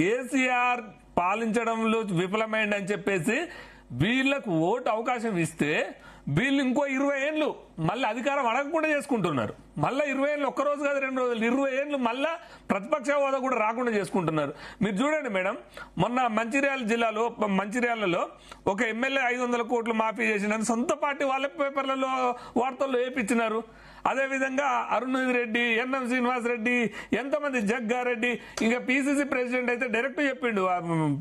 కేసీఆర్ పాలించడంలో విఫలమైందని చెప్పేసి వీళ్లకు ఓటు అవకాశం ఇస్తే వీళ్ళు ఇంకో 20 ఏళ్ళు మళ్ళీ అధికారం అడగకుండా చేసుకుంటున్నారు. మళ్ళీ 20 ఏళ్ళు, ఒక్కరోజు కాదు 2 రోజులు, 20 ఏళ్ళు మళ్ళా ప్రతిపక్ష హోదా కూడా రాకుండా చేసుకుంటున్నారు. మీరు చూడండి మేడం, మొన్న మంచిర్యాల జిల్లాలో మంచిర్యాలలో ఒక ఎమ్మెల్యే 500 కోట్లు మాఫీ చేసినని సొంత పార్టీ వాళ్ళ పేపర్లలో వార్తల్లో వేయించినారు. అదేవిధంగా అరుణ్ రెడ్డి, ఎన్ఎం శ్రీనివాస్ రెడ్డి, ఎంతమంది జగ్గారెడ్డి, ఇంకా పిసిసి ప్రెసిడెంట్ అయితే డైరెక్ట్ చెప్పిండు,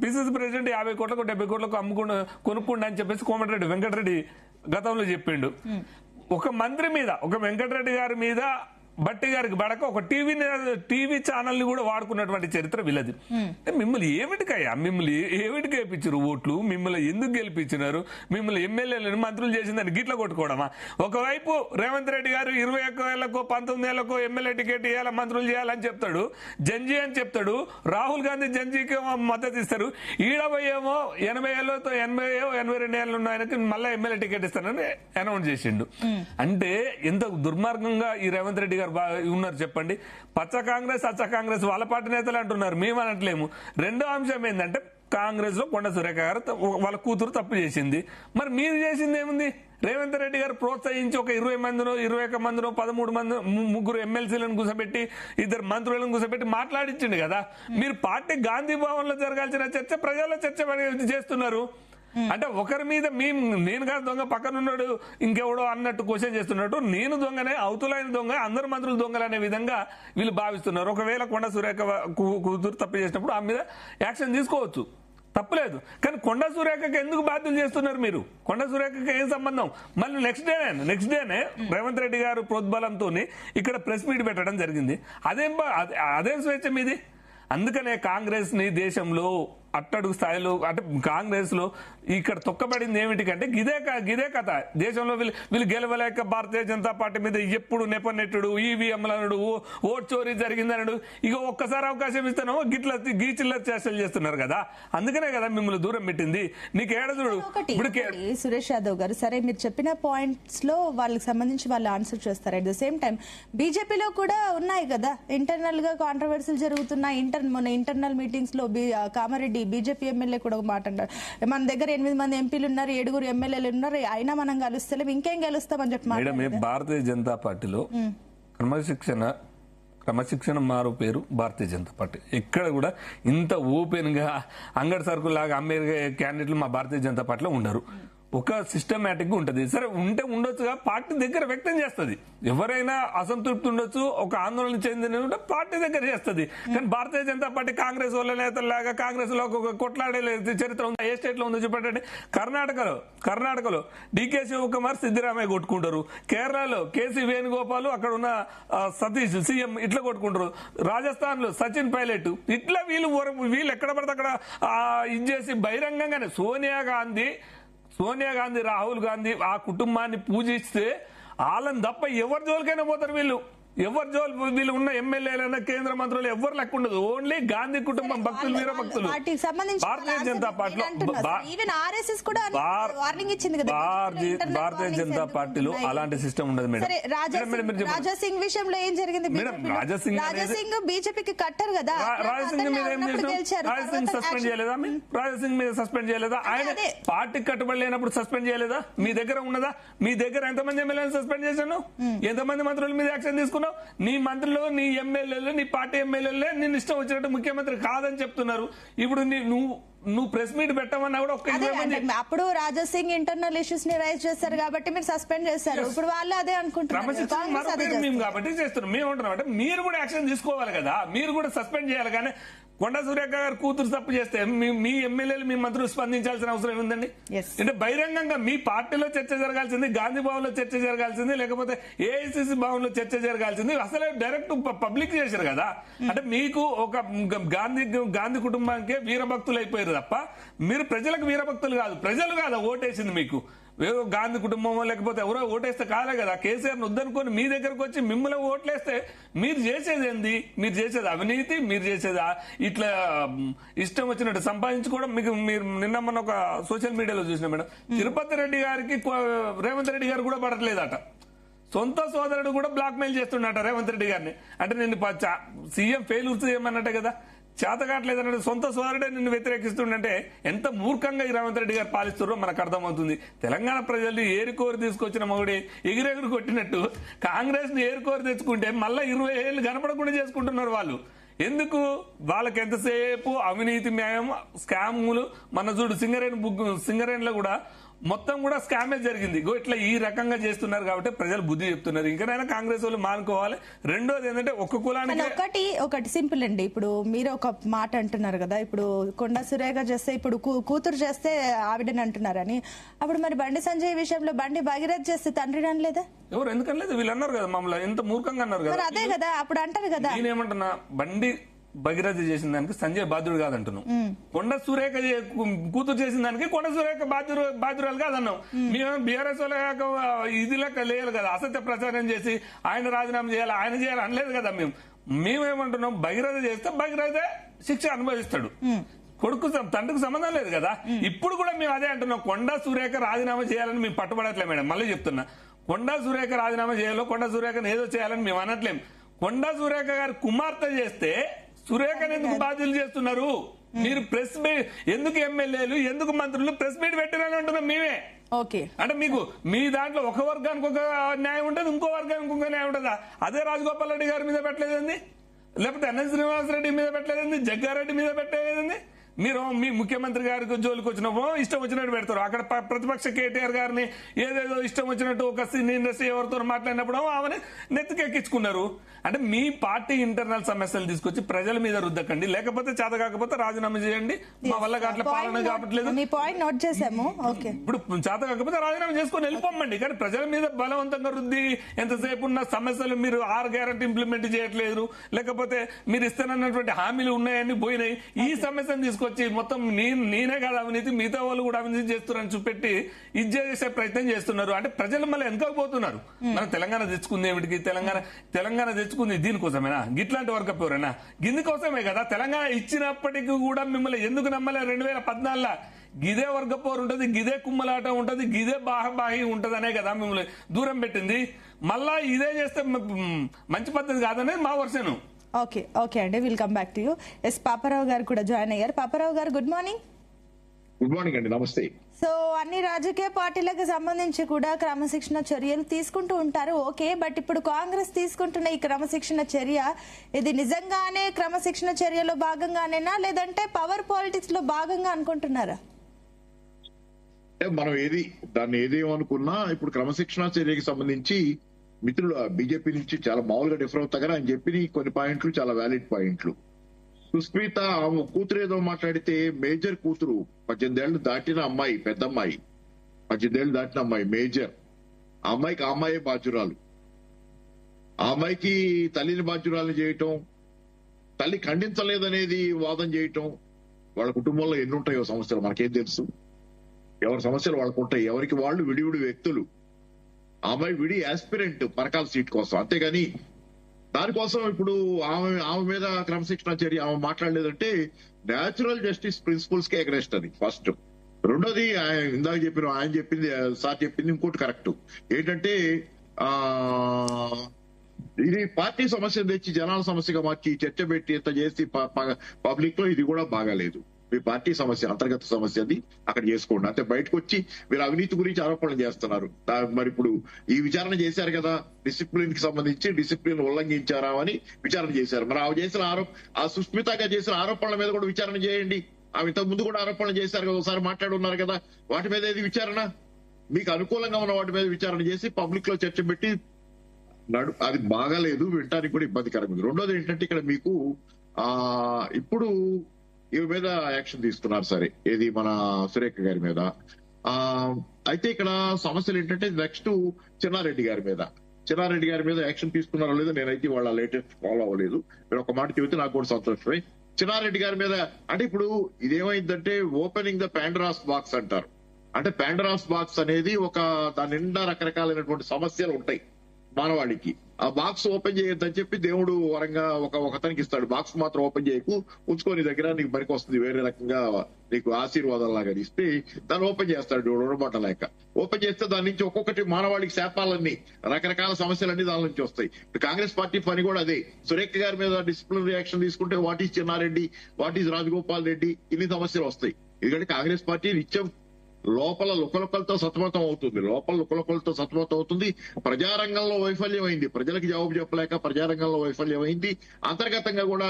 పిసిసి ప్రెసిడెంట్ 50 కోట్లకు 70 కోట్లకు కొనుక్కుండి అని చెప్పేసి కోమటిరెడ్డి వెంకటరెడ్డి గతంలో చెప్పిండు. ఒక మంత్రి మీద, ఒక వెంకటరెడ్డి గారి మీద బట్టి గారికి బడక ఒక టీవీ ఛానల్ ని కూడా వాడుకున్నటువంటి చరిత్ర వీళ్ళది. మిమ్మల్ని ఏమిటికి వేయించారు ఓట్లు? మిమ్మల్ని ఎందుకు గెలిపించినారు? మిమ్మల్ని ఎమ్మెల్యేలను మంత్రులు చేసిందని గిట్ల కొట్టుకోవడమా? ఒకవైపు రేవంత్ రెడ్డి గారు 21 ఏళ్లకో 19 ఏళ్లకో ఎమ్మెల్యే టికెట్ ఇవ్వాలి, మంత్రులు చేయాలని చెప్తాడు, జంజీ అని చెప్తాడు. రాహుల్ గాంధీ జంజీకి మద్దతు ఇస్తారు. ఈడబోయేమో 80 ఏళ్ళతో 82 ఏళ్ళు ఉన్న ఆయనకి మళ్ళీ ఎమ్మెల్యే టికెట్ ఇస్తానని అనౌన్స్ చేసిండు. అంటే ఎంత దుర్మార్గంగా ఈ రేవంత్ రెడ్డి గారు ఉన్నారు చెప్పండి. పచ్చ కాంగ్రెస్, అచ్చ కాంగ్రెస్ వాళ్ళ పార్టీ నేతలు అంటున్నారు, మేము అనట్లేము. రెండో అంశం ఏంటంటే కాంగ్రెస్ లో కొండా సురేఖ గారు వాళ్ళ కూతురు తప్పు చేసింది. మరి మీరు చేసింది ఏముంది? రేవంత్ రెడ్డి గారు ప్రోత్సహించి ఒక 20 మందినో 21 మందినో 13 మంది, 3 ఎమ్మెల్సీలను కూర్చోబెట్టి 2 మంత్రులను కూర్చోబెట్టి మాట్లాడించిండు కదా. మీరు పార్టీ గాంధీ భవన్ లో జరగాల్సిన చర్చ ప్రజల్లో చర్చ చేస్తున్నారు. అంటే ఒకరి మీద నేను కాదు దొంగ, పక్కనున్నాడు ఇంకెవడో అన్నట్టు క్వశ్చన్ చేస్తున్నట్టు, నేను దొంగనే, అవతులైన దొంగ, అందరు మంత్రులు దొంగలు అనే విధంగా వీళ్ళు భావిస్తున్నారు. ఒకవేళ కొండా సురేఖ కూతురు తప్పు చేసినప్పుడు ఆ మీద యాక్షన్ తీసుకోవచ్చు, తప్పులేదు. కానీ కొండా సురేఖకి ఎందుకు బాధ్యులు చేస్తున్నారు మీరు? కొండా సురేఖకి ఏం సంబంధం? మళ్ళీ నెక్స్ట్ డేనే రేవంత్ రెడ్డి గారు ప్రోద్బలంతో ఇక్కడ ప్రెస్ మీట్ పెట్టడం జరిగింది. అదేం స్వేచ్ఛ మీది? అందుకనే కాంగ్రెస్ ని దేశంలో అట్టడుగు స్థాయిలో, అంటే కాంగ్రెస్ లో ఇక్కడ తొక్కబడింది ఏమిటికంటే గిదే కథ. దేశంలో వీళ్ళు గెలవలేక భారతీయ జనతా పార్టీ మీద ఎప్పుడు నెపనెట్టుడు, ఈవీఎంలనడు, ఓట్ చోరీ జరిగిందనడు. ఇక ఒక్కసారి అవకాశం ఇస్తానో గీచిల్ల చేష్టలు చేస్తున్నారు కదా. అందుకనే కదా మిమ్మల్ని దూరం పెట్టింది. నీకు ఏడదుడు ఇప్పుడు సురేష్ యాదవ్ గారు, సరే మీరు చెప్పిన పాయింట్స్ లో వాళ్ళకి సంబంధించి వాళ్ళు ఆన్సర్ చేస్తారు. అట్ ద సేమ్ టైం బీజేపీలో కూడా ఉన్నాయి కదా ఇంటర్నల్ గా కాంట్రవర్సీలు జరుగుతున్నాయి. మొన్న ఇంటర్నల్ మీటింగ్స్ లో కామారెడ్డి బీజేపీ ఎమ్మెల్యే కూడా ఒక మాట అన్నారు, మన దగ్గర 8 మంది ఎంపీలు ఉన్నారు, 7 ఎమ్మెల్యేలు ఉన్నారు, అయినా మనం కలుస్తలేం, ఇంకేం గెలుస్తామని చెప్పి మేడం, భారతీయ జనతా పార్టీలో క్రమశిక్షణ మారు పేరు భారతీయ జనతా పార్టీ. ఎక్కడ కూడా ఇంత ఓపెన్ గా అంగడి సరుకులు లాగా అమ్మే క్యాండిడేట్లు మా భారతీయ జనతా పార్టీలో ఉండరు. ఒక సిస్టమేటిక్ గా ఉంటది. సరే ఉంటే ఉండొచ్చుగా, పార్టీ దగ్గర వ్యక్తం చేస్తుంది. ఎవరైనా అసంతృప్తి ఉండొచ్చు, ఒక ఆందోళన చెందిన పార్టీ దగ్గర చేస్తుంది. కానీ భారతీయ జనతా పార్టీ కాంగ్రెస్ వాళ్ళ నేతల్లాగా కాంగ్రెస్ లో ఒక కొట్లాడే చరిత్ర ఉందా? ఏ స్టేట్ లో ఉందో చెప్పండి. కర్ణాటకలో డికే శివకుమార్ సిద్దిరామయ్య కొట్టుకుంటారు. కేరళలో కేసీ వేణుగోపాల్, అక్కడ ఉన్న సతీష్ సీఎం ఇట్లా కొట్టుకుంటారు. రాజస్థాన్ లో సచిన్ పైలట్, ఇట్లా వీళ్ళు ఎక్కడ పడితే అక్కడ ఇది చేసి బహిరంగంగానే సోనియా గాంధీ, రాహుల్ గాంధీ ఆ కుటుంబాన్ని పూజిస్తే వాళ్ళని తప్ప ఎవరి జోలికైనా పోతారు వీళ్ళు. వీళ్ళు ఉన్న ఎమ్మెల్యేలైనా కేంద్ర మంత్రులు ఎవరు లెక్క ఉండదు. ఓన్లీ గాంధీ కుటుంబం భక్తులు, వీర భక్తులు. భారతీయ జనతా పార్టీలో భారతీయ జనతా పార్టీలో అలాంటి సిస్టమ్ ఉండదు మేడం. రాజాసింగ్ విషయంలో ఏం జరిగింది? రాజాసింగ్ బీజేపీకి కట్టారు కదా, రాజాసింగ్ మీద ఏం చేశారు? రాజాసింగ్ సస్పెండ్ చేయలేదా? రాజాసింగ్ మీద సస్పెండ్ చేయలేదా? ఆయన పార్టీకి కట్టుబడి లేనప్పుడు సస్పెండ్ చేయలేదా? మీ దగ్గర ఉన్నదా? మీ దగ్గర ఎంతమంది ఎమ్మెల్యేలు సస్పెండ్ చేశాను? ఎంతమంది మంత్రుల మీద యాక్షన్ తీసుకున్నావు? నీ మంత్రులు, నీ ఎమ్మెల్యేలు, నీ పార్టీ ఎమ్మెల్యేలే నేను ఇష్టం వచ్చినట్టు ముఖ్యమంత్రి కాదని చెప్తున్నారు. ఇప్పుడు నువ్వు ప్రెస్ మీట్ పెట్టమన్నా కూడా అప్పుడు రాజాసింగ్ ఇంటర్నల్ ఇష్యూస్ ని రైజ్ చేశారు కాబట్టి మీరు సస్పెండ్ చేశారు. ఇప్పుడు వాళ్ళు అదే అనుకుంటున్నారు మేము కాబట్టి చేస్తున్నాం. మేము ఉంటున్నాం అంటే మీరు కూడా యాక్షన్ తీసుకోవాలి కదా, మీరు కూడా సస్పెండ్ చేయాలి. కానీ కొండా సురేఖ గారు కూతురు తప్పు చేస్తే మీ ఎమ్మెల్యేలు, మీ మంత్రులు స్పందించాల్సిన అవసరం ఏముందండి? అంటే బహిరంగంగా మీ పార్టీలో చర్చ జరగాల్సింది, గాంధీ భవన్ లో చర్చ జరగాల్సింది, లేకపోతే ఏఐసిసి భవన్ లో చర్చ జరగాల్సింది. అసలే డైరెక్ట్ పబ్లిక్ చేశారు కదా. అంటే మీకు ఒక గాంధీ కుటుంబానికే వీరభక్తులు అయిపోయారు తప్ప మీరు ప్రజలకు వీరభక్తులు కాదు. ప్రజలు కాదా ఓటేసింది మీకు? ఏదో గాంధీ కుటుంబమో లేకపోతే ఎవరో ఓటేస్తే కాలే కదా. కేసీఆర్ వద్దనుకొని మీ దగ్గరకు వచ్చి మిమ్మల్ని ఓట్లేస్తే మీరు చేసేది ఏంది? మీరు చేసేది అవినీతి, మీరు చేసేది ఇట్లా ఇష్టం వచ్చినట్టు సంపాదించుకోవడం. మీరు నిన్న మొన్న ఒక సోషల్ మీడియాలో చూసిన మేడం, తిరుపతి రెడ్డి గారికి రేవంత్ రెడ్డి గారు కూడా పడట్లేదట. సొంత సోదరుడు కూడా బ్లాక్ మెయిల్ చేస్తున్నట రేవంత్ రెడ్డి గారిని. అంటే నేను సీఎం ఫెయిల్యూర్ సీఎం అన్నట్టే కదా, చేత కావట్లేదన్నట్టు సొంత సోదరుడే నిన్ను వ్యతిరేకిస్తుండే ఎంత మూర్ఖంగా ఈ రేవంత్ రెడ్డి గారు పాలిస్తున్నారో మనకు అర్థమవుతుంది. తెలంగాణ ప్రజల్ని ఏరుకోరి తీసుకొచ్చిన మొగుడే ఎగిరెగురు కొట్టినట్టు కాంగ్రెస్ ని ఏరుకోరి తెచ్చుకుంటే మళ్ళా 20 ఏళ్ళు కనపడకుండా చేసుకుంటున్నారు వాళ్ళు. ఎందుకు? వాళ్ళకి ఎంతసేపు అవినీతి న్యాయం, స్కాములు. మన చూడు సింగరేణిలో కూడా మొత్తం కూడా స్కామే జరిగింది. ఇట్లా ఈ రకంగా చేస్తున్నారు కాబట్టి ప్రజలు బుద్ధి చెప్తున్నారు. ఇంకనైనా కాంగ్రెస్ వాళ్ళు మానుకోవాలి. రెండోది ఏంటంటే ఒక్క కులానికి ఒకటి సింపుల్ అండి. ఇప్పుడు మీరు ఒక మాట అంటున్నారు కదా, ఇప్పుడు కొండా సురేఖ చేస్తే ఇప్పుడు కూతురు చేస్తే ఆవిడని అంటున్నారని. అప్పుడు మరి బండి సంజయ్ విషయంలో బండి భగీరథ్ చేస్తే తండ్రిని అనలేదా? ఎవరు ఎందుకనలేదు? వీళ్ళు అన్నారు కదా మమ్మల్ని ఎంత మూర్ఖంగా అన్నారు కదా. అదే కదా అప్పుడు అంటారు కదా. నేనేమంటున్నా, బండి భగీరథ చేసిన దానికి సంజయ్ బాధ్యుడు కాదంటున్నాం. కొండ సురేఖ కూతురు చేసిన దానికి కొండ సురేఖ బాధ్యురాలు కాదన్నాం. మేము బీఆర్ఎస్ ఇది లెక్క లేదు కదా, అసత్య ప్రచారం చేసి ఆయన రాజీనామా చేయాలి, ఆయన చేయాలి అనలేదు కదా. మేమేమంటున్నాం, భగీరథ చేస్తే భగీరథ శిక్ష అనుభవిస్తాడు. కొడుకు తండ్రికి సంబంధం లేదు కదా. ఇప్పుడు కూడా మేము అదే అంటున్నాం, కొండా సురేఖ రాజీనామా చేయాలని మేము పట్టుబడట్లే మేడం. మళ్ళీ చెప్తున్నా, కొండా సురేఖ రాజీనామా చేయాలో, కొండా సురేఖను ఏదో చేయాలని మేము అనట్లేం. కొండా సురేఖ గారు కుమార్తె చేస్తే సురేఖను ఎందుకు బాధ్యులు చేస్తున్నారు? మీరు ప్రెస్ మీట్ ఎందుకు, ఎమ్మెల్యేలు ఎందుకు, మంత్రులు ప్రెస్ మీట్ పెట్టిరని అంటున్నాం మేమే. అంటే మీకు మీ దాంట్లో ఒక వర్గానికి ఒక న్యాయం ఉంటుంది, ఇంకో వర్గానికి ఇంకో న్యాయం ఉంటుందా? అదే రాజగోపాల్ రెడ్డి గారి మీద పెట్టలేదండి, లేకపోతే ఎన్ఎస్ శ్రీనివాసరెడ్డి మీద పెట్టలేదండి, జగ్గారెడ్డి మీద పెట్టలేదండి. మీరు మీ ముఖ్యమంత్రి గారికి జోలికి వచ్చినప్పుడు ఇష్టం వచ్చినట్టు పెడతారు. అక్కడ ప్రతిపక్ష కేటీఆర్ గారిని ఏదేదో ఇష్టం వచ్చినట్టు ఒక సినీ ఇండస్ట్రీ ఎవరితో మాట్లాడినప్పుడు ఆమెను నెత్తికెక్కించుకున్నారు. అంటే మీ పార్టీ ఇంటర్నల్ సమస్యలు తీసుకొచ్చి ప్రజల మీద రుద్దకండి, లేకపోతే చేత కాకపోతే రాజీనామా చేయండి. మా వల్ల అట్లా పాలన కావట్లేదు. ఇప్పుడు చేత కాకపోతే రాజీనామా చేసుకుని వెళ్ళిపోమండి. కానీ ప్రజల మీద బలవంతంగా రుద్ది ఎంతసేపు ఉన్న సమస్యలు మీరు 6 గ్యారెంటీ ఇంప్లిమెంట్ చేయట్లేదు, లేకపోతే మీరు ఇస్తానన్నటువంటి హామీలు ఉన్నాయని పోయినాయి. ఈ సమస్యను తీసుకొచ్చి మొత్తం నేనే కాదు అవినీతి, మిగతా వాళ్ళు కూడా అవినీతి చేస్తున్నారని చూపెట్టి ఇది చేసే ప్రయత్నం చేస్తున్నారు. అంటే ప్రజలు మళ్ళీ వెనకపోతున్నారు. మనం తెలంగాణ తెచ్చుకుంది ఏమిటికి? తెలంగాణ తెచ్చుకుంది దీనికోసమేనా? గిట్లాంటి వర్గప్ ఎవరైనా గిందుకోసమే కదా. తెలంగాణ ఇచ్చినప్పటికీ కూడా మిమ్మల్ని ఎందుకు నమ్మలే? 2014 గిదే వర్గపోరు ఉంటది, గిదే కుమ్మలాట ఉంటది, గిదే బాహబాహి ఉంటదనే కదా మిమ్మల్ని దూరం పెట్టింది. మళ్ళా ఇదే చేస్తే మంచి పద్ధతి కాదనేది మా వర్షను. ఓకే ఓకే అండి, will come back to you. Yes Paparao గారు కూడా జాయిన్ అయ్యారు. పాపారావు గారు గుడ్ మార్నింగ్. గుడ్ మార్నింగ్ అండి, నమస్తే. సో అన్ని రాజకీయ పార్టీలకు సంబంధించి కూడా క్రమశిక్షణ చర్యలు తీసుకుంటూ ఉంటారు, ఓకే. బట్ ఇప్పుడు కాంగ్రెస్ తీసుకుంటున్న ఈ క్రమశిక్షణ చర్య, ఇది నిజంగానే క్రమశిక్షణ చర్యలో భాగంగానేనా లేదంటే పవర్ పాలిటిక్స్ లో భాగంగా అనుకుంటున్నారా? మనం దాన్ని ఏదేమనుకున్నా ఇప్పుడు క్రమశిక్షణ చర్యకి సంబంధించి మిత్రులు బీజేపీ నుంచి చాలా మామూలుగా డిఫర్ అవుతా కానీ ఆయన చెప్పిన కొన్ని పాయింట్లు చాలా వ్యాలిడ్ పాయింట్లు. సుస్మిత ఆమె కూతురు ఏదో మాట్లాడితే మేజర్ కూతురు 18 ఏళ్లు దాటిన అమ్మాయి, పెద్ద అమ్మాయి, 18 ఏళ్లు దాటిన అమ్మాయి మేజర్. ఆ అమ్మాయికి ఆ అమ్మాయే బాధ్యురాలు. ఆ అమ్మాయికి తల్లిని బాధ్యురాలు చేయటం, తల్లి ఖండించలేదనేది వాదన చేయటం, వాళ్ళ కుటుంబంలో ఎన్ని ఉంటాయో సమస్యలు మనకేం తెలుసు. ఎవరి సమస్యలు వాళ్ళకు ఉంటాయి, ఎవరికి వాళ్ళు విడివిడి వ్యక్తులు. ఆ అమ్మాయి విడి ఆస్పిరెంట్ పరకాల సీట్ కోసం, అంతేగాని దానికోసం ఇప్పుడు ఆమె మీద క్రమశిక్షణ చర్య ఆమె మాట్లాడలేదంటే న్యాచురల్ జస్టిస్ ప్రిన్సిపల్స్ కి అగ్రెస్ట్ అది ఫస్ట్. రెండోది ఇందాక చెప్పిన ఆయన చెప్పింది, సార్ చెప్పింది ఇంకోటి కరెక్ట్ ఏంటంటే ఇది పార్టీ సమస్య తెచ్చి జనాల సమస్యగా మార్చి చర్చ పెట్టి ఇంత చేసి పబ్లిక్ లో ఇది కూడా బాగాలేదు. మీ పార్టీ సమస్య, అంతర్గత సమస్య అది అక్కడ చేసుకోండి. అంటే బయటకు వచ్చి మీరు అవినీతి గురించి ఆరోపణలు చేస్తున్నారు. మరి ఇప్పుడు ఈ విచారణ చేశారు కదా, డిసిప్లిన్ కి సంబంధించి డిసిప్లిన్ ఉల్లంఘించారా అని విచారణ చేశారు. మరి ఆమె చేసిన ఆ సుస్మితగా చేసిన ఆరోపణల మీద కూడా విచారణ చేయండి. ఆమె ఇంతకు ముందు కూడా ఆరోపణలు చేశారు కదా, ఒకసారి మాట్లాడున్నారు కదా, వాటి మీద ఏది విచారణ? మీకు అనుకూలంగా ఉన్న వాటి మీద విచారణ చేసి పబ్లిక్ లో చర్చ పెట్టి అది బాగాలేదు, వినటానికి కూడా ఇబ్బందికరంగా ఉంది. రెండోది ఏంటంటే ఇక్కడ మీకు ఇప్పుడు ఇవి మీద యాక్షన్ తీసుకున్నారు, సరే, ఏది మన సురేఖ గారి మీద. అయితే ఇక్కడ సమస్యలు ఏంటంటే నెక్స్ట్ చెన్నారెడ్డి గారి మీద యాక్షన్ తీసుకున్నారో లేదో నేనైతే వాళ్ళ లేటెస్ట్ ఫాలో అవ్వలేదు. మీరు ఒక మాట చెబితే నాకు కూడా సంతోషమే. చెన్నారెడ్డి గారి మీద అంటే ఇప్పుడు ఇదేమైందంటే ఓపెనింగ్ ద పాండరాస్ బాక్స్ అంటారు. అంటే పాండరాస్ బాక్స్ అనేది దాని నిండా రకరకాలైనటువంటి సమస్యలు ఉంటాయి మానవాళికి. ఆ బాక్స్ ఓపెన్ చేయొద్దని చెప్పి దేవుడు వరంగా ఒకతనికి ఇస్తాడు. బాక్స్ మాత్రం ఓపెన్ చేయకు, ఉంచుకొని దగ్గర నీకు పనికి వస్తుంది, వేరే రకంగా నీకు ఆశీర్వాదం లాగా ఇస్తే దాన్ని ఓపెన్ చేస్తాడు ఉడబట్ట లేక. ఓపెన్ చేస్తే దాని నుంచి ఒక్కొక్కటి మానవాళికి శాపాలన్నీ, రకరకాల సమస్యలన్నీ దాని నుంచి వస్తాయి. కాంగ్రెస్ పార్టీ పని కూడా అదే. సురేఖ గారి మీద డిసిప్లినరీ యాక్షన్ తీసుకుంటే what is Chennareddy, what is Rajagopal Reddy, ఇన్ని సమస్యలు వస్తాయి. ఎందుకంటే కాంగ్రెస్ పార్టీ నిత్యం లోపల లుకలుకలతో సతమతం అవుతుంది. ప్రజారంగంలో వైఫల్యమైంది, ప్రజలకు జవాబు చెప్పలేక ప్రజారంగంలో వైఫల్యమైంది. అంతర్గతంగా కూడా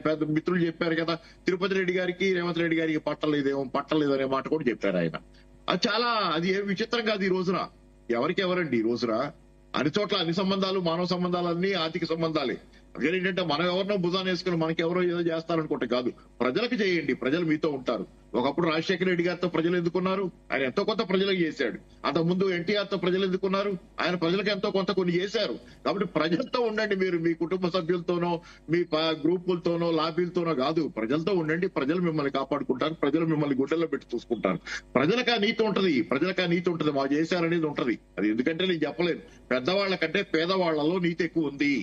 పెద్ద మిత్రులు చెప్పారు కదా, తిరుపతి రెడ్డి గారికి రేవంత్ రెడ్డి గారికి పట్టలేదు అనే మాట కూడా చెప్పారు ఆయన. అది ఏం విచిత్రం కాదు. ఈ రోజున ఎవరండి, ఈ రోజున అన్ని చోట్ల అన్ని సంబంధాలు, మానవ సంబంధాలన్నీ ఆర్థిక సంబంధాలే. ఏంటంటే మనం ఎవరినో భుజాన్ని వేసుకుని మనకెవరో ఏదో చేస్తారనుకుంటే కాదు, ప్రజలకు చేయండి, ప్రజలు మీతో ఉంటారు. ఒకప్పుడు రాజశేఖర రెడ్డి గారితో ప్రజలు ఎందుకున్నారు? ఆయన ఎంతో కొంత ప్రజలకు చేశాడు. అంతకుముందు ఎన్టీఆర్ తో ప్రజలు ఎందుకున్నారు? ఆయన ప్రజలకు ఎంతో కొంత కొన్ని చేశారు. కాబట్టి ప్రజలతో ఉండండి. మీరు మీ కుటుంబ సభ్యులతోనో మీ గ్రూపులతోనో లాబీలతోనో కాదు, ప్రజలతో ఉండండి. ప్రజలు మిమ్మల్ని కాపాడుకుంటారు, ప్రజలు మిమ్మల్ని గుడ్డల్లో పెట్టి చూసుకుంటారు. ప్రజలకు ఆ నీతి ఉంటది, మా చేశారనేది ఉంటది. అది ఎందుకంటే నేను చెప్పలేను, పెద్దవాళ్ల కంటే పేదవాళ్లలో నీతి ఎక్కువ ఉంది.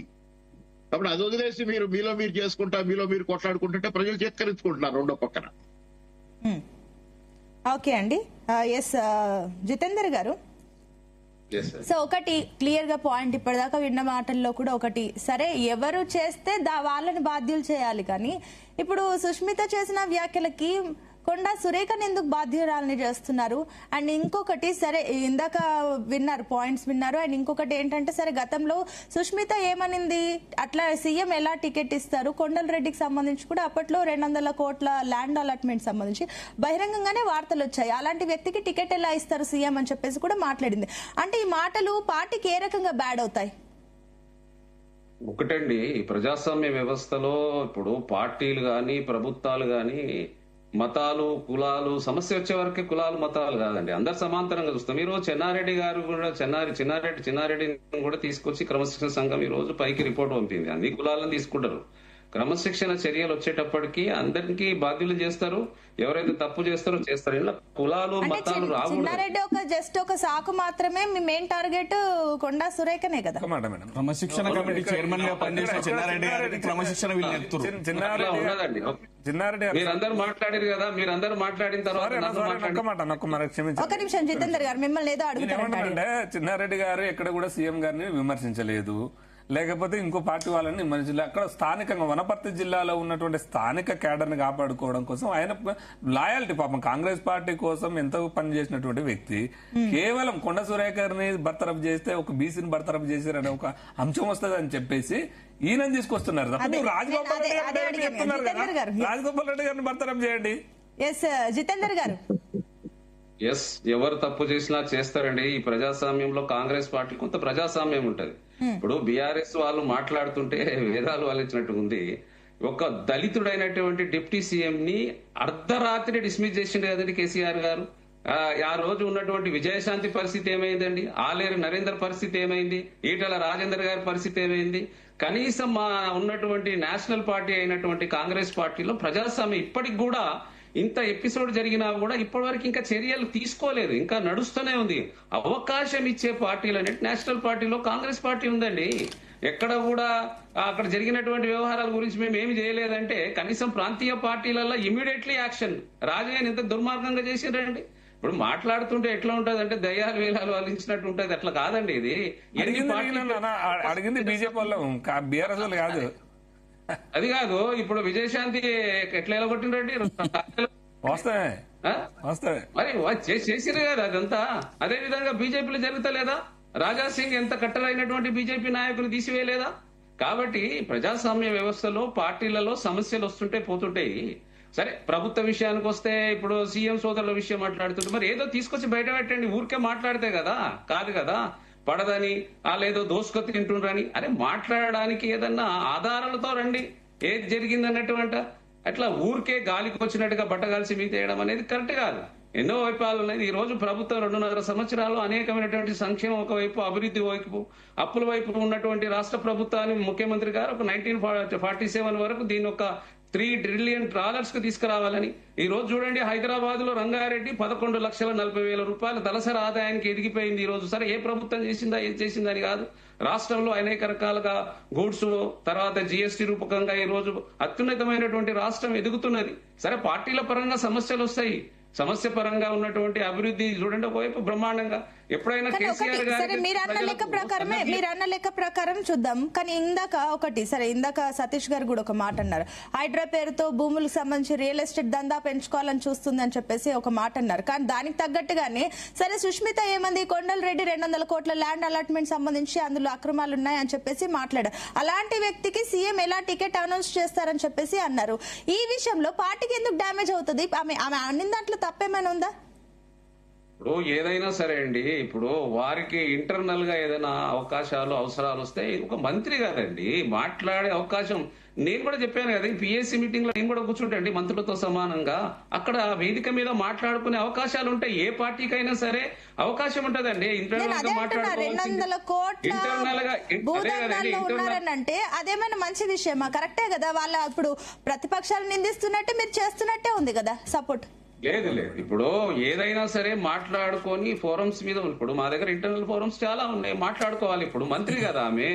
కాబట్టి అది వదిలేసి మీలో మీరు కొట్లాడుకుంటుంటే ప్రజలు చేత్కరించుకుంటున్నారు రెండో పక్కన. ఓకే అండి, ఎస్ జితేందర్ గారు. సో ఒకటి క్లియర్ గా పాయింట్ ఇప్పటిదాకా విన్న మాటల్లో కూడా ఒకటి, సరే ఎవరు చేస్తే వాళ్ళని బాధ్యులు చేయాలి, కానీ ఇప్పుడు సుష్మిత చేసిన వ్యాఖ్యలకి కొండా సురేఖని ఎందుకు బాధ్యురాలని చేస్తున్నారు? అండ్ ఇంకొకటి, సరే ఇందాక పాయింట్స్ విన్నారు. అండ్ ఇంకొకటి ఏంటంటే, సరే గతంలో సుష్మిత ఏమనింది, అట్లా సీఎం ఎలా టికెట్ ఇస్తారు, కొండల రెడ్డికి సంబంధించి కూడా అప్పట్లో 200 కోట్ల ల్యాండ్ అలాట్మెంట్ సంబంధించి బహిరంగంగానే వార్తలు వచ్చాయి. అలాంటి వ్యక్తికి టికెట్ ఎలా ఇస్తారు సీఎం అని చెప్పేసి కూడా మాట్లాడింది. అంటే ఈ మాటలు పార్టీకి ఏ రకంగా బ్యాడ్ అవుతాయి? ఒకటండి, ఈ ప్రజాస్వామ్య వ్యవస్థలో ఇప్పుడు పార్టీలు గాని ప్రభుత్వాలు గాని మతాలు కులాలు సమస్య వచ్చే వరకే కులాలు మతాలు కాదండి, అందరు సమాంతరంగా చూస్తాం. ఈ రోజు చెన్నారెడ్డి గారు కూడా చిన్నారెడ్డిని కూడా తీసుకొచ్చి క్రమశిక్షణ సంఘం ఈ రోజు పైకి రిపోర్ట్ పంపింది. అన్ని కులాలను తీసుకుంటారు. క్రమశిక్షణ చర్యలు వచ్చేటప్పటికి అందరికీ బాధ్యులు చేస్తారు, ఎవరైతే తప్పు చేస్తారో చేస్తారు. ఇలా కులాలు మతాలు రాకూడదు. చిన్నారెడ్డి ఒక సాకు మాత్రమే. మీ మెయిన్ టార్గెట్ కొండా సురేఖనే కదా. క్రమశిక్షణ కమిటీ చైర్మన్ గా పనిచేసిన చెన్నారెడ్డి గారికి క్రమశిక్షణ ఉన్నదండి. మీరందరూ మాట్లాడారు కదా, మీరందరూ మాట్లాడిన తర్వాత ఒక నిమిషం జితేందర్ గారు, మిమ్మల్ని ఏదో అడుగుతారంటే, చిన్నారెడ్డి గారు ఎక్కడ కూడా సీఎం గారిని విమర్శించలేదు. లేకపోతే ఇంకో పార్టీ వాళ్ళని మన జిల్లా అక్కడ స్థానికంగా వనపర్తి జిల్లాలో ఉన్నటువంటి స్థానిక కేడర్ని కాపాడుకోవడం కోసం ఆయన లాయాలిటీ పాపం కాంగ్రెస్ పార్టీ కోసం ఎంతో పనిచేసినటువంటి వ్యక్తి కేవలం కొండ సురేఖర్ని బర్తరఫ్ చేస్తే ఒక బీసీని బర్తరఫ్ చేశారనే ఒక అంశం వస్తుంది అని చెప్పేసి ఈయన తీసుకొస్తున్నారు తప్ప నువ్వు రాజగోపాల్ రెడ్డి గారు direct చెప్తున్నారు కదా, రాజగోపాల్ రెడ్డి గారిని బర్తరఫ్ చేయండి. ఎస్ జితేందర్ గారు. ఎస్, ఎవరు తప్పు చేసినా చేస్తారండి. ఈ ప్రజాస్వామ్యంలో కాంగ్రెస్ పార్టీ కొంత ప్రజాస్వామ్యం ఉంటది. ఇప్పుడు బీఆర్ఎస్ వాళ్ళు మాట్లాడుతుంటే వేదాలు వాలించినట్టు ఉంది. ఒక దళితుడైనటువంటి డిప్యూటీ సీఎం ని అర్ధరాత్రి డిస్మిస్ చేసిండు కదండి కేసీఆర్ గారు. ఆ రోజు ఉన్నటువంటి విజయశాంతి పరిస్థితి ఏమైందండి? ఆలేరు నరేందర్ పరిస్థితి ఏమైంది? ఈటల రాజేందర్ గారి పరిస్థితి ఏమైంది? కనీసం మా ఉన్నటువంటి నేషనల్ పార్టీ అయినటువంటి కాంగ్రెస్ పార్టీలో ప్రజాస్వామ్యం ఇప్పటికి కూడా ఇంత ఎపిసోడ్ జరిగినా కూడా ఇప్పటి వరకు ఇంకా చర్యలు తీసుకోలేదు, ఇంకా నడుస్తూనే ఉంది. అవకాశం ఇచ్చే పార్టీలు అనేది నేషనల్ పార్టీలో కాంగ్రెస్ పార్టీ ఉందండి. ఎక్కడ కూడా అక్కడ జరిగినటువంటి వ్యవహారాల గురించి మేము ఏమి చేయలేదంటే కనీసం ప్రాంతీయ పార్టీలలో ఇమీడియట్లీ యాక్షన్. రాజయ్యని ఎంత దుర్మార్గంగా చేసిండ్రండి. ఇప్పుడు మాట్లాడుతుంటే ఎట్లా ఉంటది అంటే దయ్యాలు వేలాలు వాలించినట్టు ఉంటది. అట్లా కాదండి ఇది. అడిగింది బీజేపీ వాళ్ళు, బీఆర్ఎస్ వాళ్ళు కాదు. అది కాదు, ఇప్పుడు విజయశాంతి ఎట్లా ఎలగొట్టిండ్రండి? మరి చేసిరు కదా అదంతా. అదే విధంగా బీజేపీలో జరుగుతలేదా? రాజా సింగ్ ఎంత కట్టరైనటువంటి బీజేపీ నాయకులు తీసివేయలేదా? కాబట్టి ప్రజాస్వామ్య వ్యవస్థలో పార్టీలలో సమస్యలు వస్తుంటే పోతుంటాయి. సరే, ప్రభుత్వ విషయానికి వస్తే ఇప్పుడు సీఎం సోదరుల విషయం మాట్లాడుతుంటే మరి ఏదో తీసుకొచ్చి బయట పెట్టండి. ఊరికే మాట్లాడితే కదా కాదు కదా. పడదని లేదో దోసుకొత్తి తింటుండ్రని అరే మాట్లాడడానికి ఏదన్నా ఆధారాలతో రండి. ఏది జరిగిందన్నటువంటి అట్లా ఊరికే గాలికి వచ్చినట్టుగా బట్టగాల్సి మీద వేయడం అనేది కరెక్ట్ కాదు. ఎన్నో వైపాలు ఉన్నాయి. ఈ రోజు ప్రభుత్వం 2.5 సంవత్సరాలు అనేకమైనటువంటి సంక్షేమం ఒకవైపు, అభివృద్ధి వైపు, అప్పుల వైపు ఉన్నటువంటి రాష్ట్ర ప్రభుత్వాన్ని ముఖ్యమంత్రి గారు ఒక 1947 వరకు దీన్ని ఒక $3 ట్రిలియన్ కు తీసుకురావాలని. ఈ రోజు చూడండి, హైదరాబాద్ లో రంగారెడ్డి 11,40,000 తలసరి ఆదాయానికి ఎదిగిపోయింది ఈ రోజు. సరే, ఏ ప్రభుత్వం చేసిందా ఏం చేసిందని కాదు. రాష్ట్రంలో అనేక రకాలుగా గూడ్స్ తర్వాత జీఎస్టీ రూపకంగా ఈ రోజు అత్యున్నతమైనటువంటి రాష్ట్రం ఎదుగుతున్నది. సరే, పార్టీల పరంగా సమస్యలు వస్తాయి. సమస్య పరంగా ఉన్నటువంటి అభివృద్ధి చూడండి ఒకవైపు బ్రహ్మాండంగా. ఎప్పుడైనా కేసీఆర్ సరే, మీరు అన్న లెక్క ప్రకారం చూద్దాం. కానీ ఇందాక సతీష్ గారు కూడా ఒక మాట అన్నారు. హైడ్రా పేరుతో భూములకు సంబంధించి రియల్ ఎస్టేట్ దందా పెంచుకోవాలని చూస్తుంది అని చెప్పేసి ఒక మాట అన్నారు. కానీ దానికి తగ్గట్టుగానే సరే సుష్మిత ఏమంది, కొండలరెడ్డి 200 కోట్ల ల్యాండ్ అలాట్మెంట్ సంబంధించి అందులో అక్రమాలు ఉన్నాయని చెప్పేసి మాట్లాడారు. అలాంటి వ్యక్తికి సీఎం ఎలా టికెట్ అనౌన్స్ చేస్తారని చెప్పేసి అన్నారు. ఈ విషయంలో పార్టీకి ఎందుకు డ్యామేజ్ అవుతుంది? ఆమె అన్ని దాంట్లో తప్పేమైనా ఉందా? ఇప్పుడు ఏదైనా సరే అండి, ఇప్పుడు వారికి ఇంటర్నల్ గా ఏదైనా అవకాశాలు అవసరాలు వస్తే ఒక మంత్రి కదండి మాట్లాడే అవకాశం. నేను కూడా చెప్పాను కదా, పిఎస్సీ మీటింగ్ లో నేను కూడా కూర్చుంటండి మంత్రులతో సమానంగా. అక్కడ వేదిక మీద మాట్లాడుకునే అవకాశాలు ఉంటాయి. ఏ పార్టీకైనా సరే అవకాశం ఉంటదండి. ఇంటర్నల్ గా మాట్లాడుకోవాలంటే అదేమైనా మంచి విషయమా? కరెక్టే కదా. వాళ్ళ ఇప్పుడు ప్రతిపక్షాలు నిందిస్తున్నట్టే మీరు చేస్తున్నట్టే ఉంది కదా సపోర్ట్. లేదు, ఇప్పుడు ఏదైనా సరే మాట్లాడుకొని ఫోరమ్స్ మీద, ఇప్పుడు మా దగ్గర ఇంటర్నల్ ఫోరమ్స్ చాలా ఉన్నాయి, మాట్లాడుకోవాలి. ఇప్పుడు మంత్రి కదా ఆమె,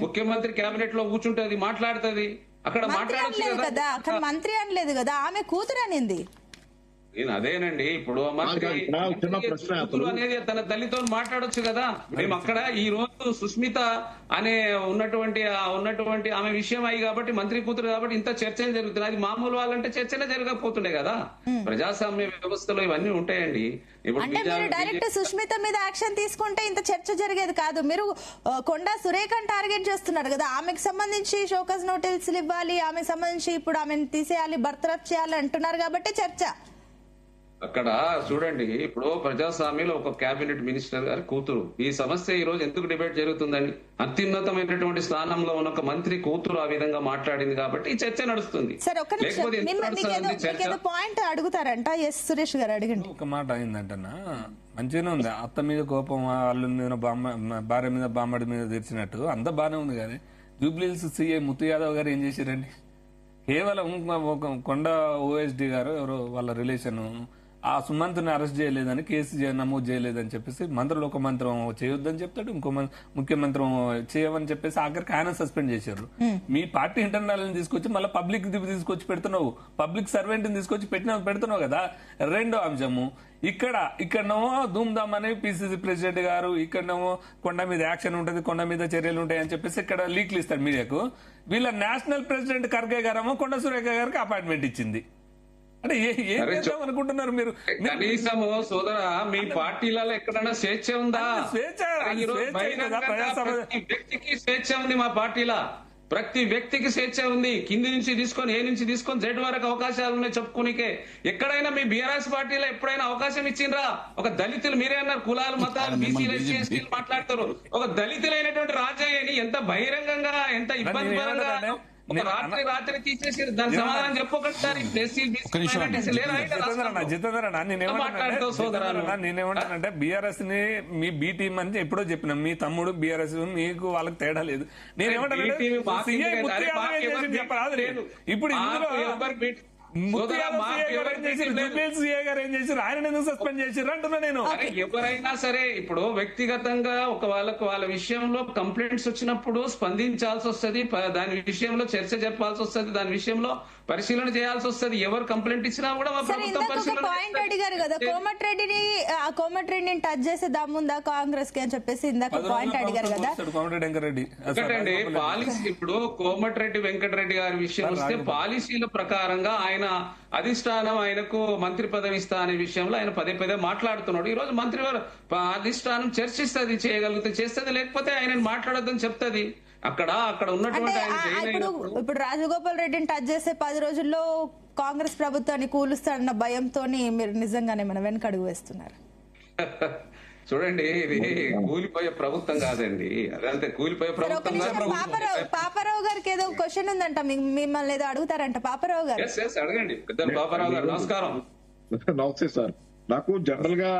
ముఖ్యమంత్రి కేబినెట్ లో కూర్చుంటది, మాట్లాడుతుంది. అక్కడ మాట్లాడచ్చు కదా. మంత్రి అనలేదు కదా, ఆమె కూతురు అనింది. నేను అదేనండి, ఇప్పుడు మంత్రి అనేది తన తల్లితో మాట్లాడొచ్చు కదా. మేము అక్కడ ఈ రోజు సుష్మిత అనే ఉన్నటువంటి ఆమె విషయం అయ్యి కాబట్టి, మంత్రి కూతురు కాబట్టి ఇంత చర్చలు జరుగుతున్నాయి. అది మామూలు వాళ్ళంటే చర్చనే జరగకపోతుండే కదా. ప్రజాస్వామ్య వ్యవస్థలో ఇవన్నీ ఉంటాయండి. ఇప్పుడు డైరెక్ట్ సుష్మిత మీద యాక్షన్ తీసుకుంటే ఇంత చర్చ జరిగేది కాదు. మీరు కొండా సురేఖను టార్గెట్ చేస్తున్నారు కదా. ఆమెకు సంబంధించి షోకాజ్ నోటీసులు ఇవ్వాలి, ఆమెకు సంబంధించి ఇప్పుడు ఆమెను తీసేయాలి, బర్తరఫ్ చేయాలి అంటున్నారు కాబట్టి చర్చ. అక్కడ చూడండి, ఇప్పుడు ప్రజాస్వామ్యంలో ఒక కేబినెట్ మినిస్టర్ గారి కూతురు, ఈ సమస్య ఈ రోజు ఎందుకు డిబేట్ జరుగుతుందని, అత్యున్నతమైనటువంటి స్థానంలో ఉన్న ఒక మంత్రి కూతురు ఆ విధంగా మాట్లాడింది కాబట్టి ఈ చర్చ నడుస్తుంది. పాయింట్ అడుగుతారంట. ఎస్ సురేష్ గారు అడగండి. ఒక మాట అయిందంటనా, మంచిగానే ఉంది. అత్త మీద కోపం, అల్లుడి మీద భార్య మీద బామ్మడి మీద తెరిచినట్టు అంతా బాగానే ఉంది. కానీ జూబ్లీహిల్స్ సీఐ ముత్తు యాదవ్ గారు ఏం చేశారండి? కేవలం కొండ ఓఎస్డి గారు ఎవరో వాళ్ళ రిలేషన్ ఆ సుమంత్ని అరెస్ట్ చేయలేదని, కేసు నమోదు చేయలేదని చెప్పేసి మంత్రులు ఒక మంత్రం చేయొద్దని చెప్తాడు, ఇంకో ముఖ్యమంత్రం చేయమని చెప్పేసి ఆఖరికి ఆయన సస్పెండ్ చేశారు. మీ పార్టీ ఇంటర్నల్ తీసుకొచ్చి మళ్ళీ పబ్లిక్ తీసుకొచ్చి పెడుతున్నావు, పబ్లిక్ సర్వెంట్ తీసుకొచ్చి పెడుతున్నావు కదా. రెండో అంశము, ఇక్కడనేమో ధూమ్ధామ్ అని పిసిసి ప్రెసిడెంట్ గారు, ఇక్కడనేమో కొండ మీద యాక్షన్ ఉంటుంది, కొండ మీద చర్యలు ఉంటాయి అని చెప్పేసి ఇక్కడ లీక్లు ఇస్తారు మీడియాకు. వీళ్ళ నేషనల్ ప్రెసిడెంట్ ఖర్గే గారేమో కొండ సురేఖ గారికి అపాయింట్మెంట్ ఇచ్చింది. అంటే ఏం చేద్దాం అనుకుంటున్నారు మీరు? కనీసము సోదరా మీ పార్టీలలో ఎక్కడైనా స్వేచ్ఛ ఉందా? వ్యక్తికి స్వేచ్ఛ ఉంది మా పార్టీలో, ప్రతి వ్యక్తికి స్వేచ్ఛ ఉంది. కింది నుంచి తీసుకొని ఏ నుంచి తీసుకొని జెడ్ వరకు అవకాశాలు ఉన్నాయి చెప్పుకోనికే. ఎక్కడైనా మీ బీఆర్ఎస్ పార్టీలో ఎప్పుడైనా అవకాశం ఇచ్చిండ్రా? ఒక దళితులు, మీరే అన్నారు కులాలు మతాలు బీసీలు ఎస్సీ ఎస్టీలు మాట్లాడతారు. ఒక దళితులైనటువంటి రాజయ్యని ఎంత బహిరంగంగా ఎంత ఇబ్బందికరంగా రాత్రి తీసేసి దాని సమాధానం చెప్పకండి. నేనేమంటానంటే బీఆర్ఎస్ ని మీ బీ టీం అని ఎప్పుడో చెప్పినా, మీ తమ్ముడు బీఆర్ఎస్ మీకు వాళ్ళకి తేడా లేదు. నేనేమంటానంటే చెప్పరాదు. ఇప్పుడు ఇందులో ఆయన ఎందుకు సస్పెండ్ చేసిర్రు అంటున్నా నేను. ఎవరైనా సరే ఇప్పుడు వ్యక్తిగతంగా వాళ్ళ విషయంలో కంప్లైంట్స్ వచ్చినప్పుడు స్పందించాల్సి వస్తుంది, దాని విషయంలో చర్చ చెప్పాల్సి వస్తుంది, దాని విషయంలో పరిశీలన చేయాల్సి వస్తుంది. ఎవరు కంప్లైంట్ ఇచ్చినా కూడా పాయింట్ అడిగారు కదా, కోమటిరెడ్డిని టచ్ చేసే దమ్ముందా కాంగ్రెస్ కి అని చెప్పేసి ఇందాక పాయింట్ అడిగారు కదా. ఒకటండి పాలసీ, ఇప్పుడు కోమటిరెడ్డి వెంకటరెడ్డి గారి విషయం వస్తే పాలసీల ప్రకారంగా ఆయన అధిష్టానం ఆయనకు మంత్రి పదవి ఇస్తా అనే విషయంలో ఆయన పదే పదే మాట్లాడుతున్నాడు. ఈ రోజు మంత్రి అధిష్టానం చర్చిస్తుంది, చేయగలిగితే చేస్తుంది, లేకపోతే ఆయన మాట్లాడొద్దని చెప్తుంది. అక్కడ ఉన్నటువంటి ఇప్పుడు రాజగోపాల్ రెడ్డిని టచ్ చేసే 10 రోజుల్లో కాంగ్రెస్ ప్రభుత్వాన్ని కూలుస్తాడన్న భయంతో మీరు నిజంగానే మనం వెనకడుగు వేస్తున్నారు. చూడండి, ఇది కూలిపోయే ప్రభుత్వం కాదండి, అదంతే కూలిపోయే ప్రభుత్వం. పాపారావు గారికి ఏదో క్వశ్చన్ ఉందంట, మిమ్మల్ని ఏదో అడుగుతారంట. పాపారావు గారు అడగండి. పెద్దలు పాపారావు గారు నమస్కారం. నమస్తే సార్. నాకు జనరల్ గా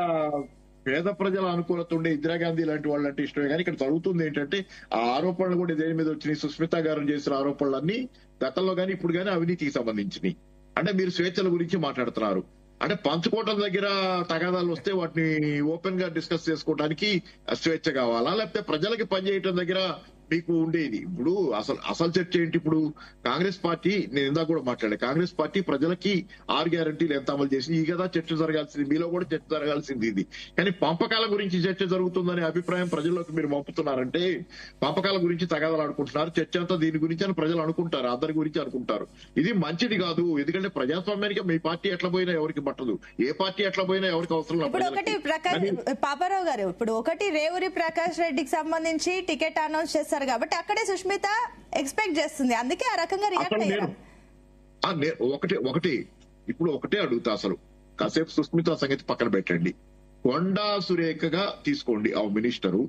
పేద ప్రజల అనుకూలత ఉండే ఇందిరాగాంధీ లాంటి వాళ్ళు అంటే ఇష్టమే, కానీ ఇక్కడ జరుగుతుంది ఏంటంటే ఆ ఆరోపణలు కూడా దేని మీద వచ్చినాయి, సుస్మితా గారు చేసిన ఆరోపణలన్నీ గతంలో గానీ ఇప్పుడు గానీ అవినీతికి సంబంధించినవి. అంటే మీరు స్వేచ్ఛల గురించి మాట్లాడుతున్నారు. అంటే పంచుకోవటం దగ్గర తగాదాలు వస్తే వాటిని ఓపెన్ గా డిస్కస్ చేసుకోవడానికి స్వేచ్ఛ కావాలా, లేకపోతే ప్రజలకి పనిచేయటం దగ్గర మీకు ఉండేది? ఇప్పుడు అసలు చర్చ ఏంటి? ఇప్పుడు కాంగ్రెస్ పార్టీ, నేను ఇందాక కూడా మాట్లాడే, కాంగ్రెస్ పార్టీ ప్రజలకి 6 గ్యారంటీలు ఎంత అమలు చేసింది, ఈ కదా చర్చ జరగాల్సింది, మీలో కూడా చర్చ జరగాల్సింది ఇది. కానీ పంపకాల గురించి చర్చ జరుగుతుందనే అభిప్రాయం ప్రజల్లోకి మీరు పంపుతున్నారంటే పంపకాల గురించి తగాదాలు ఆడుకుంటున్నారు, చర్చ అంతా దీని గురించి అని ప్రజలు అనుకుంటారు, అందరి గురించి అనుకుంటారు. ఇది మంచిది కాదు. ఎందుకంటే ప్రజాస్వామ్యానికి మీ పార్టీ ఎట్లా పోయినా ఎవరికి పట్టదు, ఏ పార్టీ ఎట్లా పోయినా ఎవరికి అవసరం లేదు. పాపారావు గారు, ఇప్పుడు ఒకటి రేవూరి ప్రకాష్ రెడ్డికి సంబంధించి టికెట్ అనౌన్స్ చేస్తారు కాబట్టి అక్కడే సుష్మిత ఎక్స్పెక్ట్ చేస్తుంది, అందుకే ఆ రకంగా రియాక్ట్ అయ్యారు. ఇప్పుడు ఒకటే అడుగుతా, అసలు కాసేపు సుష్మిత సంగతి పక్కన పెట్టండి, కొండా సురేఖగా తీసుకోండి ఆ మినిస్టరు,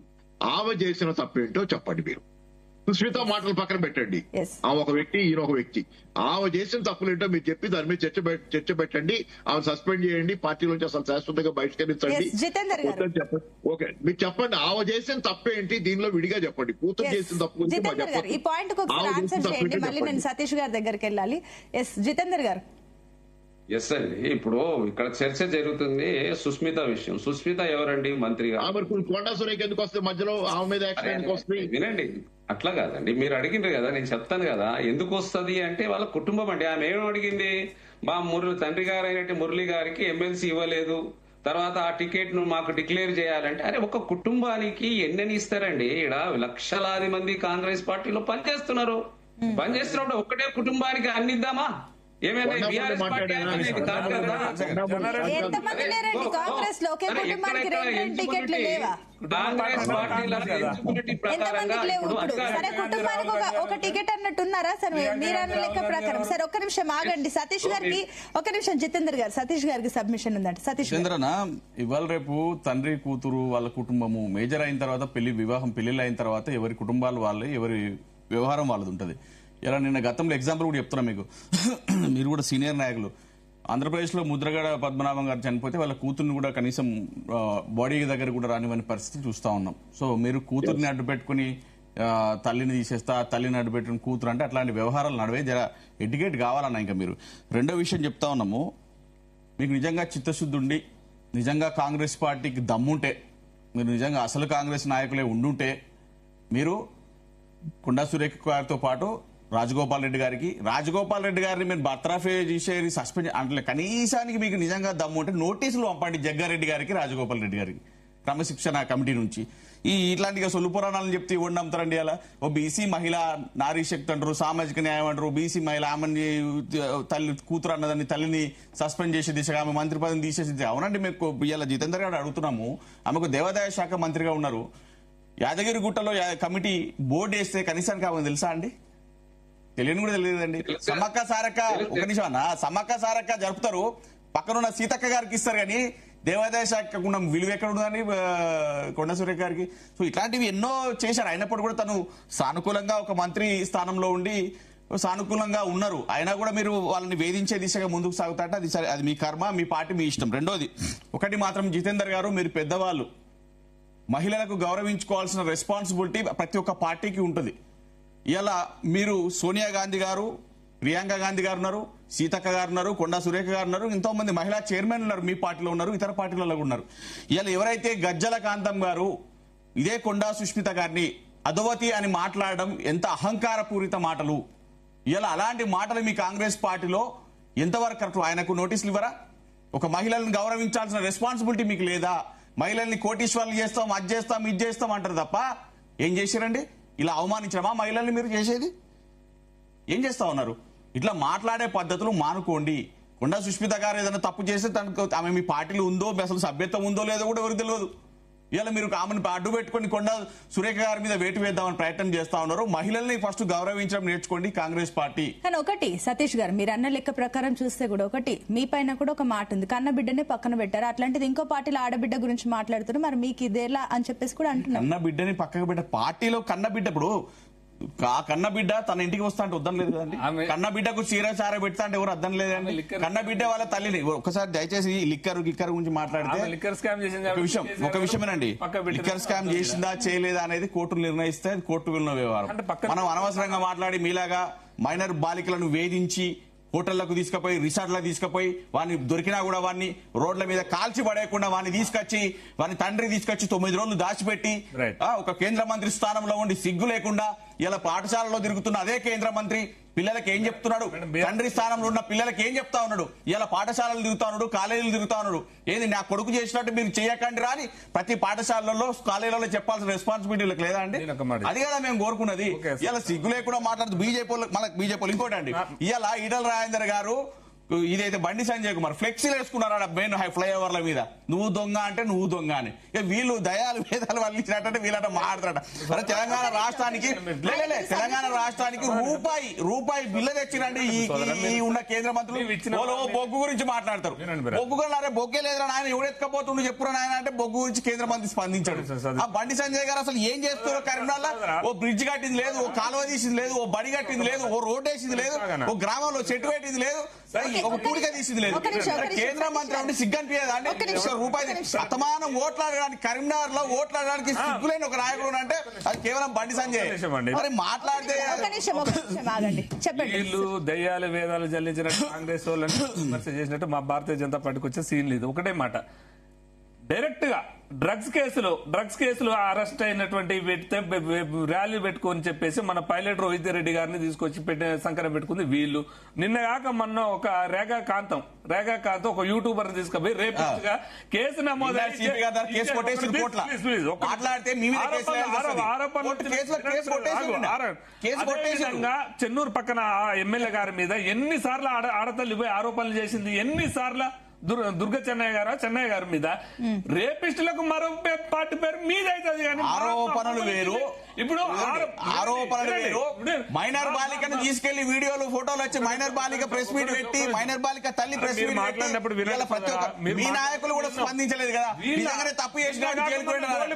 ఆమె చేసిన తప్పేంటో చెప్పండి. మీరు సుష్మిత మాటలు పక్కన పెట్టండి, ఆమె ఒక వ్యక్తి, ఈయన ఒక వ్యక్తి. ఆమె చేసిన తప్పులేంటో మీరు చెప్పి దాని మీద చర్చ పెట్టండి, ఆమె సస్పెండ్ చేయండి, పార్టీలోంచి అసలు శాశ్వతంగా బహిష్కరించండి. ఓకే, మీరు చెప్పండి ఆమె చేసిన తప్పేంటి, దీనిలో విడిగా చెప్పండి. కూతురు చేసిన తప్పు గురించి ఈ పాయింట్ మళ్ళీ నేను సతీష్ గారి దగ్గరికి వెళ్ళాలి. జితేందర్ గారు. ఎస్ అండి, ఇప్పుడు ఇక్కడ చర్చ జరుగుతుంది సుస్మిత విషయం. సుస్మిత ఎవరండి? మంత్రి గారు. కొండా సురేఖ ఎందుకు వస్తే మధ్యలో ఆమె మీద యాక్షన్ ఎందుకు వస్తుంది? వినండి, అట్లా కాదండి, మీరు అడిగిండ్రు కదా, నేను చెప్తాను కదా ఎందుకు వస్తుంది అంటే వాళ్ళ కుటుంబం అండి. ఆమె ఏమో అడిగింది, మా తండ్రి గారు అయినట్టు మురళి గారికి ఎమ్మెల్సీ ఇవ్వలేదు, తర్వాత ఆ టికెట్ ను మాకు డిక్లేర్ చేయాలంటే, అరే ఒక కుటుంబానికి ఎన్నని ఇస్తారండి? ఇక్కడ లక్షలాది మంది కాంగ్రెస్ పార్టీలో పనిచేస్తున్నారు. పనిచేస్తున్నప్పుడు ఒక్కటే కుటుంబానికి అన్ని ఇద్దామా? ఏమైనా ఒక టికెట్ అన్నట్టున్నారా సార్ మీరన్న లెక్క ప్రకారం? సార్ ఒక్క నిమిషం ఆగండి, సతీష్ గారికి ఒక్క నిమిషం. జితేందర్ గారు, సతీష్ గారికి సబ్మిషన్ ఉందంట. సతీష్ చంద్రన, ఇవాళ రేపు తండ్రి కూతురు వాళ్ళ కుటుంబము మేజర్ అయిన తర్వాత పెళ్లిళ్ళు అయిన తర్వాత ఎవరి కుటుంబాలు వాళ్ళే, ఎవరి వ్యవహారం వాళ్ళది ఉంటది. ఇలా నిన్న గతంలో ఎగ్జాంపుల్ కూడా చెప్తున్నా మీకు, మీరు కూడా సీనియర్ నాయకులు. ఆంధ్రప్రదేశ్లో ముద్రగడ పద్మనాభం గారు చనిపోతే వాళ్ళ కూతుర్ని కూడా కనీసం బాడీ దగ్గర కూడా రానివ్వని పరిస్థితి చూస్తా ఉన్నాం. సో మీరు కూతుర్ని అడ్డు పెట్టుకుని తల్లిని తీసేస్తా, తల్లిని అడ్డు పెట్టుకుని కూతురు అంటే అట్లాంటి వ్యవహారాలు నడవే, జర ఎడ్యుకేట్ కావాలన్నా. ఇంకా మీరు రెండో విషయం చెప్తా ఉన్నాము, మీకు నిజంగా చిత్తశుద్ధి ఉండి నిజంగా కాంగ్రెస్ పార్టీకి దమ్ముంటే, మీరు నిజంగా అసలు కాంగ్రెస్ నాయకులే ఉండుంటే, మీరు కొండా సురేఖ గారితో పాటు రాజగోపాల్ రెడ్డి గారిని మీరు బర్తరఫ్ చేసేది సస్పెండ్ అంటే కనీసానికి మీకు నిజంగా దమ్ము ఉంటే నోటీసులు పంపండి జగ్గారెడ్డి గారికి, రాజగోపాల్ రెడ్డి గారికి క్రమశిక్షణ కమిటీ నుంచి. ఇట్లాంటి సొల్లు పురాణాలను చెప్తే ఇవ్వండి నమ్ముతారండి. అలా ఓ బీసీ మహిళ నారీ శక్తి అంటారు, సామాజిక న్యాయం అంటారు, బీసీ మహిళ ఆమెని తల్లి కూతురు అన్నదాన్ని తల్లిని సస్పెండ్ చేసే దిశగా ఆమె మంత్రి పదవిని తీసేసి. అవునండి, మేము ఇవాళ జితేందర్ గారు అడుగుతున్నాము, ఆమెకు దేవాదాయ శాఖ మంత్రిగా ఉన్నారు, యాదగిరిగుట్టలో కమిటీ బోర్డు వేస్తే కనీసానికి ఆమె తెలుసా అండి? తెలియని కూడా తెలియదండి. సమ్మక్క సారక్క ఒక నిమిషం అన్న, సమ్మక్క సారక్క జరుపుతారు, పక్కనున్న సీతక్క గారికి ఇస్తారు, కానీ దేవాదాయ శాఖకు ఉన్న విలువ ఎక్కడ ఉందని కొండా సురేఖ గారికి. సో ఇట్లాంటివి ఎన్నో చేశారు. అయినప్పుడు కూడా తను సానుకూలంగా ఒక మంత్రి స్థానంలో ఉండి సానుకూలంగా ఉన్నారు. అయినా కూడా మీరు వాళ్ళని వేధించే దిశగా ముందుకు సాగుతారంటే అది సరే, అది మీ కర్మ, మీ పార్టీ, మీ ఇష్టం. రెండోది ఒకటి మాత్రం జితేందర్ గారు, మీరు పెద్దవాళ్ళు, మహిళలకు గౌరవించుకోవాల్సిన రెస్పాన్సిబిలిటీ ప్రతి ఒక్క పార్టీకి ఉంటుంది. ఇలా మీరు సోనియా గాంధీ గారు, ప్రియాంక గాంధీ గారు ఉన్నారు, సీతక్క గారు ఉన్నారు, కొండా సురేఖ గారు ఉన్నారు, ఎంతో మంది మహిళా చైర్మన్ ఉన్నారు, మీ పార్టీలో ఉన్నారు, ఇతర పార్టీలలో ఉన్నారు. ఇలా ఎవరైతే గజ్జల కాంతం గారు ఇదే కొండా సుష్మిత గారిని అధోవతి అని మాట్లాడడం ఎంత అహంకారపూరిత మాటలు. ఇలా అలాంటి మాటలు మీ కాంగ్రెస్ పార్టీలో ఎంతవరకు కరెక్ట్? ఆయనకు నోటీసులు ఇవ్వరా? ఒక మహిళలను గౌరవించాల్సిన రెస్పాన్సిబిలిటీ మీకు లేదా? మహిళల్ని కోటీశ్వర్లు చేస్తాం, అది చేస్తాం, ఇది చేస్తాం అంటారు తప్ప ఏం చేశారండి? ఇలా అవమానించడమా మహిళల్ని మీరు చేసేది? ఏం చేస్తా ఉన్నారు? ఇట్లా మాట్లాడే పద్ధతులు మానుకోండి. కొండా సుష్మిత గారు ఏదైనా తప్పు చేస్తే తనకు ఆమె మీ పార్టీలో ఉందో, అసలు సభ్యత్వం ఉందో లేదో కూడా ఎవరికి తెలియదు. ఇలా మీరు ఆమెను అడ్డు పెట్టుకుని కొండా సురేఖ గారి మీద వేటు వేద్దామని ప్రయత్నం చేస్తా ఉన్నారు. మహిళల్ని ఫస్ట్ గౌరవించడం నేర్చుకోండి కాంగ్రెస్ పార్టీ. కానీ ఒకటి సతీష్ గారు, మీరు అన్న లెక్క ప్రకారం చూస్తే కూడా ఒకటి మీ పైన కూడా ఒక మాట ఉంది, కన్న బిడ్డనే పక్కన పెట్టారు. అట్లాంటిది ఇంకో పార్టీలో ఆడబిడ్డ గురించి మాట్లాడుతున్నారు, మరి మీకు ఇదేలా అని చెప్పేసి కూడా అంటున్నారు. కన్న బిడ్డని పక్కకు పెట్ట పార్టీలో కన్న బిడ్డ, ఇప్పుడు ఆ కన్న బిడ్డ తన ఇంటికి వస్తా అంటే వద్దని లేదు కదండి. కన్న బిడ్డకు చీర చార పెడతా అంటే ఎవరు అర్థం లేదండి. కన్న బిడ్డ వాళ్ళ తల్లిని ఒకసారి దయచేసి లిక్కర్ గురించి మాట్లాడితే ఒక విషయమేనండి. లిక్కర్ స్కామ్ చేసిందా చేయలేదా అనేది కోర్టులు నిర్ణయిస్తే అది కోర్టు విన్న వ్యవహారం. మనం అనవసరంగా మాట్లాడి మీలాగా మైనర్ బాలికలను వేధించి హోటళ్లకు తీసుకుపోయి, రిసార్ట్లకు తీసుకుపోయి, వాడిని దొరికినా కూడా వాడిని రోడ్ల మీద కాల్చి పడేయకుండా వాడిని తీసుకొచ్చి, వాని తండ్రి తీసుకొచ్చి 9 రోజులు దాచిపెట్టి ఒక కేంద్ర మంత్రి స్థానంలో ఉండి సిగ్గు లేకుండా ఇలా పాఠశాలలో తిరుగుతున్న అదే కేంద్ర మంత్రి పిల్లలకి ఏం చెప్తున్నాడు? తండ్రి స్థానంలో ఉన్న పిల్లలకి ఏం చెప్తా ఉన్నాడు? ఇలా పాఠశాలలు తిరుగుతా ఉన్నాడు, కాలేజీలు తిరుగుతా ఉన్నాడు. ఏది నా కొడుకు చేసినట్టు మీరు చేయకండి రాని ప్రతి పాఠశాలలో, కాలేజీలలో చెప్పాల్సిన రెస్పాన్సిబిలిటీ లేదా అండి? అది కదా మేము కోరుకున్నది. ఇలా సిగ్గు లేకుండా మాట్లాడుతూ బీజేపీ ఇంకోటి అండి, ఇలా ఈటల రాజేందర్ గారు ఇదైతే బండి సంజయ్ కుమార్ ఫ్లెక్సీలు వేసుకున్నారా మెయిన్ ఫ్లైఓవర్ల మీద, నువ్వు దొంగ అంటే నువ్వు దొంగ అని. వీళ్ళు దయాలు వేదాలు వల్లించినట్టే వీళ్ళంట మాట్లాడతారట. అరే తెలంగాణ రాష్ట్రానికి రూపాయి బిల్ల తెచ్చినండి ఈ ఉన్న కేంద్ర మంత్రులు బొగ్గు గురించి మాట్లాడతారు. బొగ్గు అరే బొగ్గే లేదురా నాయన, ఎవడెత్తుకపోతుండు చెప్పురా నాయన అంటే బొగ్గు గురించి కేంద్ర మంత్రి స్పందించాడు. ఆ బండి సంజయ్ గారు అసలు ఏం చేస్తారో కరీంనగర్లో? ఓ బ్రిడ్జ్ కట్టింది లేదు, ఓ కాలువ తీసింది లేదు, ఓ బడి కట్టింది లేదు, ఓ రోడ్ వేసింది లేదు, ఓ గ్రామంలో చెట్టు పెట్టింది లేదు, ఒక పూడిక తీసింది లేదు. కేంద్ర మంత్రి అంటే సిగ్గనిపించదా అండి? రూపాయి అతమానం ఓట్లాడడానికి కరీంనగర్ లో ఓట్లాడడానికి సిగ్గులేని ఒక నాయకుడు అంటే అది కేవలం బండి సంజయ్. మరి మాట్లాడితే వీళ్ళు దయ్యాలు వేదాలు జల్లించిన కాంగ్రెస్ వాళ్ళని విమర్శ చేసినట్టు మా భారతీయ జనతా పార్టీకి వచ్చే సీన్ లేదు. ఒకటే మాట, డైరెక్ట్ గా డ్రగ్స్ కేసులు అరెస్ట్ అయినటువంటి ర్యాలీ పెట్టుకొని చెప్పేసి మన పైలట్ రోహిత్ రెడ్డి గారిని తీసుకొచ్చి సంకరం పెట్టుకుంది వీళ్ళు. నిన్న కాక మొన్న ఒక రేఖా కాంతం ఒక యూట్యూబర్ తీసుకుపోయి రేపిస్ట్ గా కేసు నమోదు చెన్నూరు పక్కన ఎమ్మెల్యే గారి మీద ఎన్నిసార్లు ఆడతల్లి పోయి ఆరోపణలు చేసింది, ఎన్నిసార్లు దుర్గ చెన్నయ్య గారి మీద. రేపిస్టులకు మరో పార్టీ పేరు మీద అవుతుంది కానీ ఆరోపణలు వేరు. ఇప్పుడు ఆరోపణలు వేరు. మైనర్ బాలికను తీసుకెళ్లి వీడియోలు ఫోటోలు వచ్చి మైనర్ బాలిక ప్రెస్ మీట్ పెట్టి, మైనర్ బాలిక తల్లి ప్రెస్ మీట్ మాట్లాడినప్పుడు మీ నాయకులు కూడా స్పందించలేదు కదా. నిజంగానే తప్పు చేసిన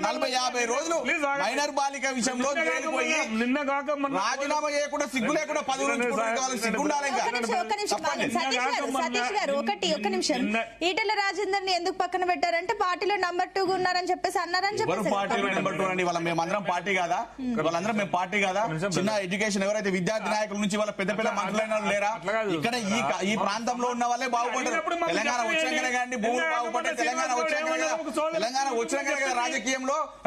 40-50 రోజులు మైనర్ బాలిక విషయంలో జైలు పోయి నిన్న కాక రాజీనామా చేయకుండా సిగ్గు లేకుండా 10 రోజులు సిగ్గుండాలి. ఒక నిమిషం, ఈటెల రాజేందర్ ని ఎందుకు పక్కన పెట్టారంటే పార్టీలో నంబర్ 2 ఉన్నారని చెప్పేసి అన్నారని చెప్పేసి. పార్టీలో నెంబర్ 2 అండి, వాళ్ళ మేమందరం పార్టీ కాదా? వాళ్ళందరూ మేము పార్టీ కదా, చిన్న ఎడ్యుకేషన్ ఎవరైతే విద్యార్థి నాయకుల నుంచి వాళ్ళ పెద్ద పెద్ద మంత్రులైన వాళ్ళు లేరా? ఇక్కడ ఈ ప్రాంతంలో ఉన్న వాళ్ళే బాగుపడ్డారు. తెలంగాణ వచ్చాకనే కానీ భూములు బాగుపడ్డాయి. తెలంగాణ వచ్చాకనే కదా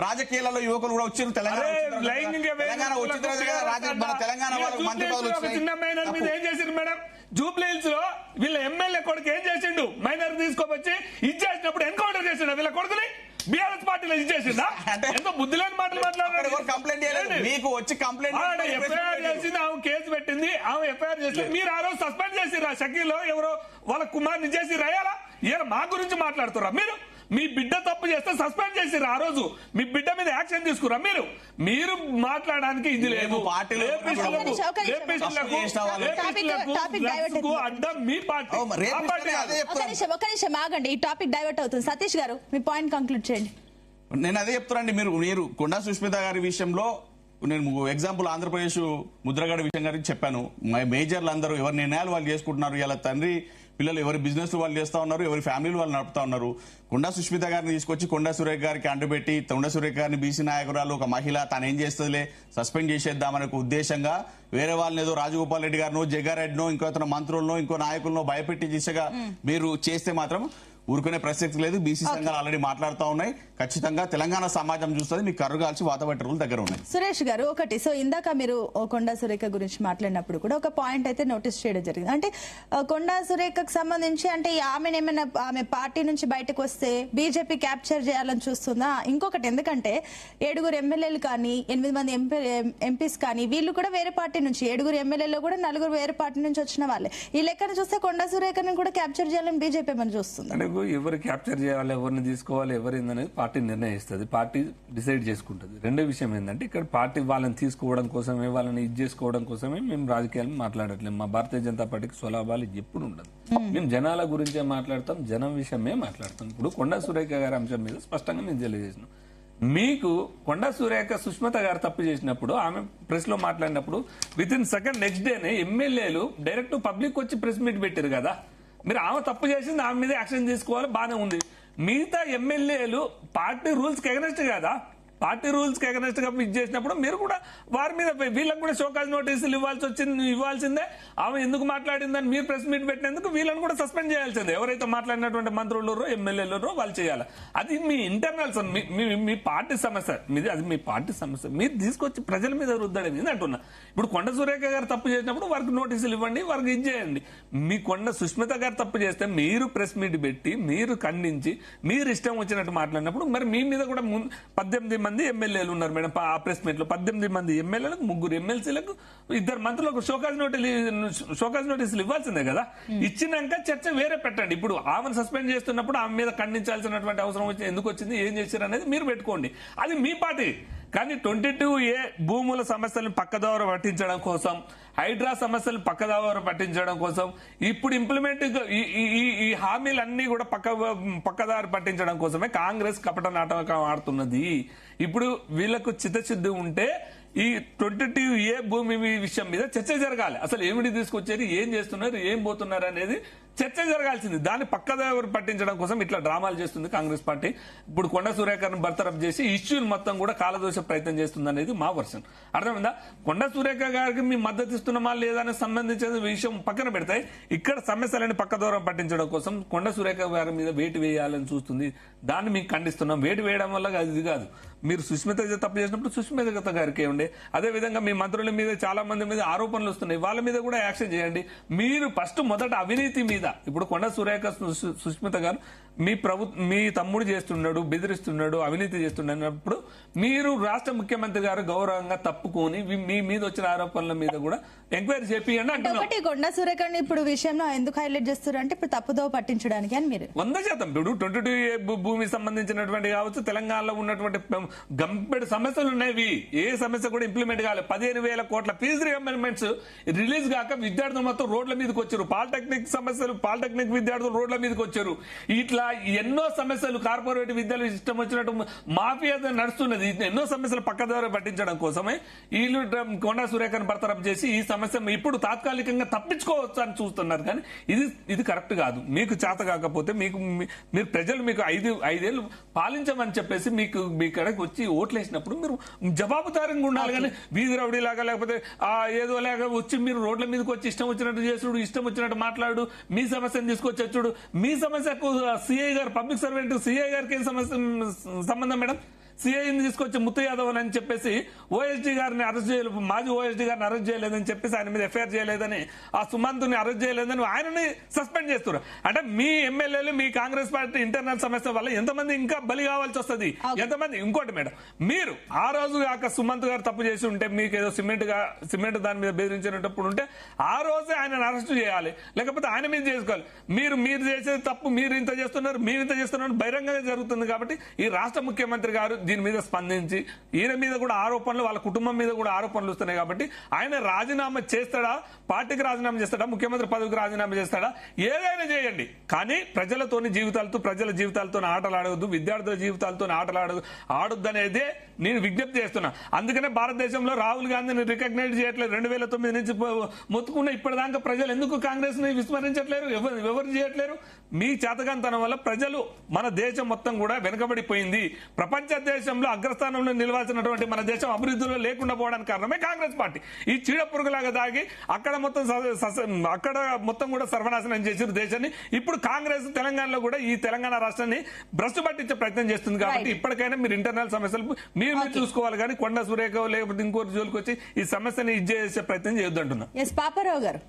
రాజకీయాలలో యువకులు కూడా వచ్చారు. తెలంగాణ వచ్చిన తర్వాత మన తెలంగాణ వాళ్ళకి మంత్రి పదవులు వచ్చాయి. ఏం చేసిండు మేడం? జూబ్లీ హిల్స్ లో వీళ్ళ ఎమ్మెల్యే కొడుకు ఏం చేసిండు? మైనర్ తీసుకొచ్చి ఇచ్చేసినప్పుడు ఎన్కౌంటర్ చేసిండు వీళ్ళ కొడుకుని. బీఆర్ఎస్ పార్టీలో ఇచ్చేసిందా? ఎంతో బుద్ధి లేని మాటలు మాట్లాడారు. కంప్లైంట్ మీకు వచ్చి కంప్లైంట్ ఎఫ్ఐఆర్ చేసింది, ఆమె కేసు పెట్టింది, ఆమె ఎఫ్ఐఆర్ చేసింది. మీరు ఆ రోజు సస్పెండ్ చేసిరా? షకీల్ ఎవరో వాళ్ళ కుమార్ని చేసి రాయాలా? ఇలా మా గురించి మాట్లాడుతురా మీరు? మీ బిడ్డ తప్పు చేస్తే సస్పెండ్ చేసిరా? ఆ రోజు మీ బిడ్డ మీద యాక్షన్ తీసుకురా? మీరు మాట్లాడడానికి ఇది లేదు. అడ్డం మీ పార్టీ. ఒక నిమిషం ఆగండి, ఈ టాపిక్ డైవర్ట్ అవుతుంది. సతీష్ గారు మీ పాయింట్ కంక్లూడ్ చేయండి. నేను అదే చెప్తానండి. మీరు కొండా సుష్మిత గారి విషయంలో నేను ఎగ్జాంపుల్ ఆంధ్రప్రదేశ్ ముద్రగడ విషయం గారికి చెప్పాను. మేజర్లు అందరూ ఎవరి నిర్ణయాలు వాళ్ళు చేసుకుంటున్నారు. ఇలా తండ్రి పిల్లలు ఎవరి బిజినెస్ వాళ్ళు చేస్తా ఉన్నారు, ఎవరి ఫ్యామిలీలు వాళ్ళు నడుపుతా ఉన్నారు. కొండా సుష్మిత గారిని తీసుకొచ్చి కొండా సురేఖ గారికి అంటబెట్టి కొండా సురేఖ గారిని బీసీ నాయకురాలు ఒక మహిళ తాను ఏం చేస్తుందిలే సస్పెండ్ చేసేద్దామనే ఉద్దేశంగా వేరే వాళ్ళని ఏదో రాజగోపాల్ రెడ్డి గారినో జగ్గారెడ్డినో ఇంకో ఇతర మంత్రులను ఇంకో నాయకులను భయపెట్టి దిశగా మీరు చేస్తే మాత్రం ఊరుకునే ప్రసక్తి లేదు. బీసీ సంఘాలు ఆల్రెడీ మాట్లాడుతూ ఉన్నాయి. ఖచ్చితంగా తెలంగాణ సమాజం చూస్తుంది. మీకు కర్రు కాల్చి వాతావరణాలు దగ్గర ఉన్నాయి. సురేష్ గారు ఒకటి, సో ఇందాక మీరు కొండా సురేఖ గురించి మాట్లాడినప్పుడు కూడా ఒక పాయింట్ అయితే నోటీస్ చేయడం జరిగింది. అంటే కొండా సురేఖకు సంబంధించి అంటే ఆమె పార్టీ నుంచి బయటకు వస్తే బీజేపీ క్యాప్చర్ చేయాలని చూస్తుందా? ఇంకొకటి, ఎందుకంటే 7 ఎమ్మెల్యేలు కానీ 8 మంది ఎంపీస్ కానీ వీళ్ళు కూడా వేరే పార్టీ నుంచి, 7 ఎమ్మెల్యేలు కూడా 4 వేరే పార్టీ నుంచి వచ్చిన వాళ్ళే. ఈ లెక్కను చూస్తే కొండా సురేఖను కూడా క్యాప్చర్ చేయాలని బీజేపీ మనం చూస్తుంది. ఎవరు క్యాప్చర్ చేయాలి, ఎవరిని తీసుకోవాలి, ఎవరిందనేది పార్టీ నిర్ణయిస్తుంది, పార్టీ డిసైడ్ చేసుకుంటుంది. రెండో విషయం ఏంటంటే ఇక్కడ పార్టీ వాళ్ళని తీసుకోవడం కోసమే, వాళ్ళని ఇది చేసుకోవడం కోసమే మేము రాజకీయాలు మాట్లాడట్లేదు. మా భారతీయ జనతా పార్టీకి స్వలాభాలు ఎప్పుడు ఉండదు. మేము జనాల గురించే మాట్లాడతాం, జనం విషయమే మాట్లాడతాం. ఇప్పుడు కొండా సురేఖ గారి అంశం మీద స్పష్టంగా మేము తెలియజేసినాం. మీకు కొండా సురేఖ సుష్మిత గారు తప్పు చేసినప్పుడు ఆమె ప్రెస్ లో మాట్లాడినప్పుడు విత్ ఇన్ సెకండ్ నెక్స్ట్ డేనే ఎమ్మెల్యేలు డైరెక్ట్ పబ్లిక్ వచ్చి ప్రెస్ మీట్ పెట్టారు కదా. మీరు ఆమె తప్పు చేసింది, ఆమె మీద యాక్షన్ తీసుకోవాలి, బానే ఉంది. మిగతా ఎమ్మెల్యేలు పార్టీ రూల్స్ కి ఎగనెస్ట్ కదా, పార్టీ రూల్స్ కి ఎగనెస్ట్ గా ఇది చేసినప్పుడు మీరు కూడా వారి మీద వీళ్ళకి కూడా షోకాజ్ నోటీసులు ఇవ్వాల్సిందే. ఆమె ఎందుకు మాట్లాడిందని మీరు ప్రెస్ మీట్ పెట్టినందుకు వీళ్ళని కూడా సస్పెండ్ చేయాల్సిందే. ఎవరైతే మాట్లాడినటువంటి మంత్రులు వాళ్ళు వాళ్ళు చేయాలి. అది మీ ఇంటర్నల్స్, మీ పార్టీ సమస్య మీది, అది మీ పార్టీ సమస్య. మీరు తీసుకొచ్చి ప్రజల మీద రుద్దడం అంటున్నా. ఇప్పుడు కొండ సురేఖ గారు తప్పు చేసినప్పుడు వారికి నోటీసులు ఇవ్వండి, వారికి ఇది చేయండి. మీ కొండ సుష్మిత గారు తప్పు చేస్తే మీరు ప్రెస్ మీట్ పెట్టి మీరు ఖండించి మీరు ఇష్టం వచ్చినట్టు మాట్లాడినప్పుడు మరి మీ మీద కూడా 18 మంది ఎమ్మెల్యేలు ఉన్నారు మేడం. ఆ ప్రెస్ మీట్ లో 18 మంది ఎమ్మెల్యేలకు, 3 ఎమ్మెల్సీలకు, 2 మంత్రులకు షోకాజ్ నోటీసులు ఇవ్వాల్సిందే కదా. ఇచ్చినాక చర్చ వేరే పెట్టండి. ఇప్పుడు ఆమెను సస్పెండ్ చేస్తున్నప్పుడు ఆమె మీద ఖండించాల్సినటువంటి అవసరం ఎందుకు వచ్చింది, ఏం చేశారు అనేది మీరు పెట్టుకోండి, అది మీ పార్టీ. కానీ 22A భూముల సమస్యలను పక్కదారి పట్టించడం కోసం, హైడ్రా సమస్యలు పక్కదారి పట్టించడం కోసం, ఇప్పుడు ఇంప్లిమెంట్ ఈ హామీలన్నీ కూడా పక్కదారి పట్టించడం కోసమే కాంగ్రెస్ కపట నాటకం ఆడుతున్నది. ఇప్పుడు వీళ్లకు చిత్తశుద్ధి ఉంటే ఈ 22A భూమి విషయం మీద చర్చ జరగాలి. అసలు ఏమిటి తీసుకొచ్చేది, ఏం చేస్తున్నారు, ఏం పోతున్నారు అనేది చర్చ జరగాల్సింది. దాన్ని పక్కదారి పట్టించడం కోసం ఇట్లా డ్రామాలు చేస్తుంది కాంగ్రెస్ పార్టీ. ఇప్పుడు కొండ సురేఖను బర్తరఫ్ చేసి ఇష్యూని మొత్తం కూడా కాలదోష ప్రయత్నం చేస్తుంది అనేది మా వర్షన్. అర్థమైందా? కొండ సురేఖ గారికి మీ మద్దతు ఇస్తున్నామా లేదా అనే సంబంధించిన విషయం పక్కన పెడతాయి. ఇక్కడ సమస్యలని పక్కదూరం పట్టించడం కోసం కొండ సురేఖ గారి మీద వేటు వేయాలని చూస్తుంది. దాన్ని మేము ఖండిస్తున్నాం. వేటు వేయడం వల్ల అది కాదు. మీరు సుష్మిత తప్పు చేసినప్పుడు సుష్మిత గారికి ఉండే, అదే విధంగా మీ మంత్రుల మీద చాలా మంది మీద ఆరోపణలు వస్తున్నాయి, వాళ్ళ మీద కూడా యాక్షన్ చేయండి. మీరు ఫస్ట్ మొదట అవినీతి మీద, ఇప్పుడు కొండ సురేఖ సుష్మిత గారు మీ తమ్ముడు చేస్తున్నాడు, బెదిరిస్తున్నాడు, అవినీతి చేస్తున్నప్పుడు మీరు రాష్ట్ర ముఖ్యమంత్రి గారు గౌరవంగా తప్పుకొని మీ మీద వచ్చిన ఆరోపణల మీద కూడా ఎంక్వైరీ చేపియండి అంటున్నాం. కొండ సురేఖ ఇప్పుడు విషయంలో ఎందుకు హైలైట్ చేస్తారు అంటే ఇప్పుడు తప్పుదో పట్టించడానికి అని మీరు 100%. ఇప్పుడు 22A భూమి సంబంధించినటువంటి కావచ్చు, తెలంగాణలో ఉన్నటువంటి గంపెడు సమస్యలు ఉన్నాయి. ఏ సమస్య కూడా ఇంప్లిమెంట్ కాలేదు. 15,000 కోట్ల ఫీజు రియంబర్స్మెంట్స్ రిలీజ్ కాక విద్యార్థులు మొత్తం రోడ్ల మీదకి వచ్చారు. పాలిటెక్నిక్ విద్యార్థులు రోడ్ల మీదకి వచ్చారు. ఇట్లా ఎన్నో సమస్యలు కార్పొరేట్ విద్యలు ఇష్టం వచ్చినట్టు మాఫియా నడుస్తున్నది. ఎన్నో సమస్యలు పక్కదారి పట్టించడం కోసమే వీళ్ళు కొండా సురేఖను బర్తరఫ్ చేసి ఈ సమస్య ఇప్పుడు తాత్కాలికంగా తప్పించుకోవచ్చు అని చూస్తున్నారు. కానీ ఇది కరెక్ట్ కాదు. మీకు చేత కాకపోతే మీరు ప్రజలు మీకు 5 ఏళ్ళు పాలించమని చెప్పేసి మీ కడకు వచ్చి ఓట్లు వేసినప్పుడు మీరు జవాబుదారంగా ఉండాలి. కానీ వీధి రౌడీ లాగా లేకపోతే ఏదో లాగా వచ్చి మీరు రోడ్ల మీదకి వచ్చి ఇష్టం వచ్చినట్టు చేసుడు, ఇష్టం వచ్చినట్టు మాట్లాడు, మీ సమస్యను తీసుకొచ్చి వచ్చుడు. మీ సమస్యకు సిఐ గారు, పబ్లిక్ సర్వెంట్ సిఐ గారికి ఏం సమస్య సంబంధం మేడం? సిఐని తీసుకొచ్చి ముత్తు యాదవ్ అని చెప్పేసి ఓఎస్డీ గారిని అరెస్ట్ చేయలేదు, మాజీ ఓఎస్డీ గారిని అరెస్ట్ చేయలేదని చెప్పేసి ఆయన మీద ఎఫ్ఐఆర్ చేయలేదని, ఆ సుమంత్ని అరెస్ట్ చేయలేదని ఆయనని సస్పెండ్ చేస్తున్నారు. అంటే మీ ఎమ్మెల్యేలు మీ కాంగ్రెస్ పార్టీ ఇంటర్నల్ సమస్య వల్ల ఎంతమంది ఇంకా బలి కావాల్సి వస్తుంది, ఎంతమంది. ఇంకోటి మేడం, మీరు ఆ రోజు కాక సుమంత్ గారు తప్పు చేసి ఉంటే, మీకు ఏదో సిమెంట్ దాని మీద బెదిరించినప్పుడు ఉంటే ఆ రోజే ఆయన అరెస్ట్ చేయాలి, లేకపోతే ఆయన మీద చేసుకోవాలి. మీరు చేసేది తప్పు, మీరు ఇంత చేస్తున్నారు, మీరు ఇంత చేస్తున్నారు బహిరంగంగా జరుగుతుంది. కాబట్టి ఈ రాష్ట్ర ముఖ్యమంత్రి గారు దీని మీద స్పందించి, ఈయన మీద కూడా ఆరోపణలు, వాళ్ళ కుటుంబం మీద కూడా ఆరోపణలు వస్తున్నాయి. కాబట్టి ఆయన రాజీనామా చేస్తాడా, పార్టీకి రాజీనామా చేస్తాడా, ముఖ్యమంత్రి పదవికి రాజీనామా చేస్తాడా, ఏదైనా చేయండి. కానీ ప్రజల జీవితాలతో ఆటలాడవద్దు, విద్యార్థుల జీవితాలతో ఆడొద్దు అనేదే నేను విజ్ఞప్తి చేస్తున్నా. అందుకనే భారతదేశంలో రాహుల్ గాంధీని రికగ్నైజ్ చేయట్లేదు. 2009 నుంచి మొత్తుకున్న ఇప్పటిదాకా ప్రజలు ఎందుకు కాంగ్రెస్ ని విస్మరించట్లేరు, ఎవరు చేయట్లేరు? మీ చేతకంతనం వల్ల ప్రజలు, మన దేశం మొత్తం కూడా వెనుకబడిపోయింది. ప్రపంచ దేశంలో అగ్రస్థానంలో నిలవాల్సినటువంటి మన దేశం అభివృద్ధిలో లేకుండా పోవడానికి కారణమే కాంగ్రెస్ పార్టీ. ఈ చీడ పురుగులాగా దాగి అక్కడ మొత్తం కూడా సర్వనాశనం చేసిన దేశాన్ని ఇప్పుడు కాంగ్రెస్ తెలంగాణలో కూడా ఈ తెలంగాణ రాష్ట్రాన్ని భ్రష్టు పట్టించే ప్రయత్నం చేస్తుంది. కాబట్టి ఇప్పటికైనా మీరు ఇంటర్నల్ సమస్యలు మీరు చూసుకోవాలి. కానీ కొండా సురేఖ లేకపోతే ఇంకోటి జోలికి వచ్చి ఈ సమస్యని చేసే ప్రయత్నం చేయొద్దంటున్నా. పాపారావు గారు,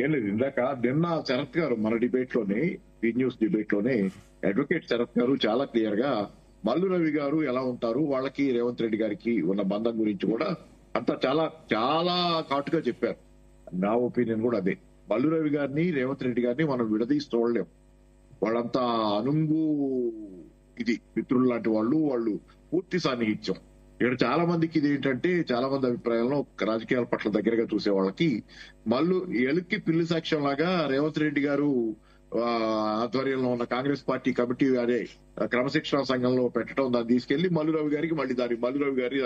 ఏం లేదు, ఇందాక నిన్న శరత్ గారు మన డిబేట్ లోనే, బీ న్యూస్ డిబేట్ లోనే అడ్వకేట్ శరత్ గారు చాలా క్లియర్ గా మల్లు రవి గారు ఎలా ఉంటారు, వాళ్ళకి రేవంత్ రెడ్డి గారికి ఉన్న బంధం గురించి కూడా అంతా చాలా చాలా ఘాటుగా చెప్పారు. నా ఒపీనియన్ కూడా అదే. మల్లు రవి గారిని, రేవంత్ రెడ్డి గారిని మనం విడదీసి చూడలేం. వాళ్ళంతా అనుంగు ఇది మిత్రులు లాంటి వాళ్ళు పూర్తి సాన్నిహిత్యం. ఇక్కడ చాలా మందికి ఇది ఏంటంటే, చాలా మంది అభిప్రాయంలో రాజకీయాల పట్ల దగ్గరగా చూసే వాళ్ళకి మల్లు ఎలుక్కి పిల్లి సాక్ష్యం లాగా రేవంత్ రెడ్డి గారు ఆధ్వర్యంలో ఉన్న కాంగ్రెస్ పార్టీ కమిటీ అదే క్రమశిక్షణ సంఘంలో పెట్టడం, దాన్ని తీసుకెళ్లి మల్లు రవి గారికి మళ్ళీ మల్లు రవి గారి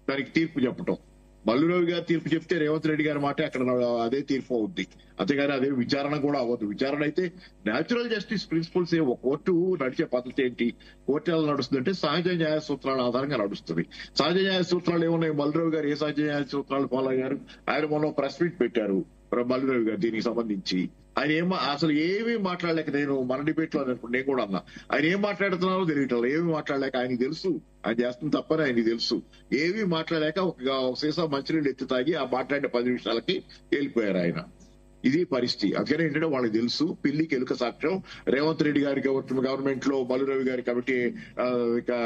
దానికి తీర్పు చెప్పటం. మల్లు రవి గారు తీర్పు చెప్తే రేవంత్ రెడ్డి గారి మాట అక్కడ అదే తీర్పు అవుద్ది. అంతేగాని అదే విచారణ కూడా అవ్వదు. విచారణ అయితే న్యాచురల్ జస్టిస్ ప్రిన్సిపల్స్ ఒక కోర్టు నడిచే పద్ధతి ఏంటి, కోర్టు ఎలా నడుస్తుందంటే సహజ న్యాయ సూత్రాల ఆధారంగా నడుస్తుంది. సహజ న్యాయ సూత్రాలు ఏమున్నాయి? మల్లు రవి గారు ఏ సహజ న్యాయ సూత్రాలు ఫాలో అయ్యారు? ఆయన మొన్న ప్రెస్ మీట్ పెట్టారు మల్లు రవి గారు దీనికి సంబంధించి. ఆయన అసలు ఏమీ మాట్లాడలేక, నేను మన డిబేట్ లో నేను కూడా అన్నా, ఆయన ఏం మాట్లాడుతున్నారో తెలియటం, ఏమీ మాట్లాడలేక, ఆయనకి తెలుసు ఆయన చేస్తుంది తప్పని ఆయనకి తెలుసు. ఏమీ మాట్లాడలేక ఒక సీసా మంచినీళ్ళు ఎత్తి తాగి ఆ మాట్లాడిన 10 నిమిషాలకి వెళ్ళిపోయారు ఆయన. ఇది పరిస్థితి. అందుకనే ఏంటంటే వాళ్ళకి తెలుసు పిల్లికి ఎలుక సాక్ష్యం. రేవంత్ రెడ్డి గారి గవర్నమెంట్ లో మల్లు రవి గారి కమిటీ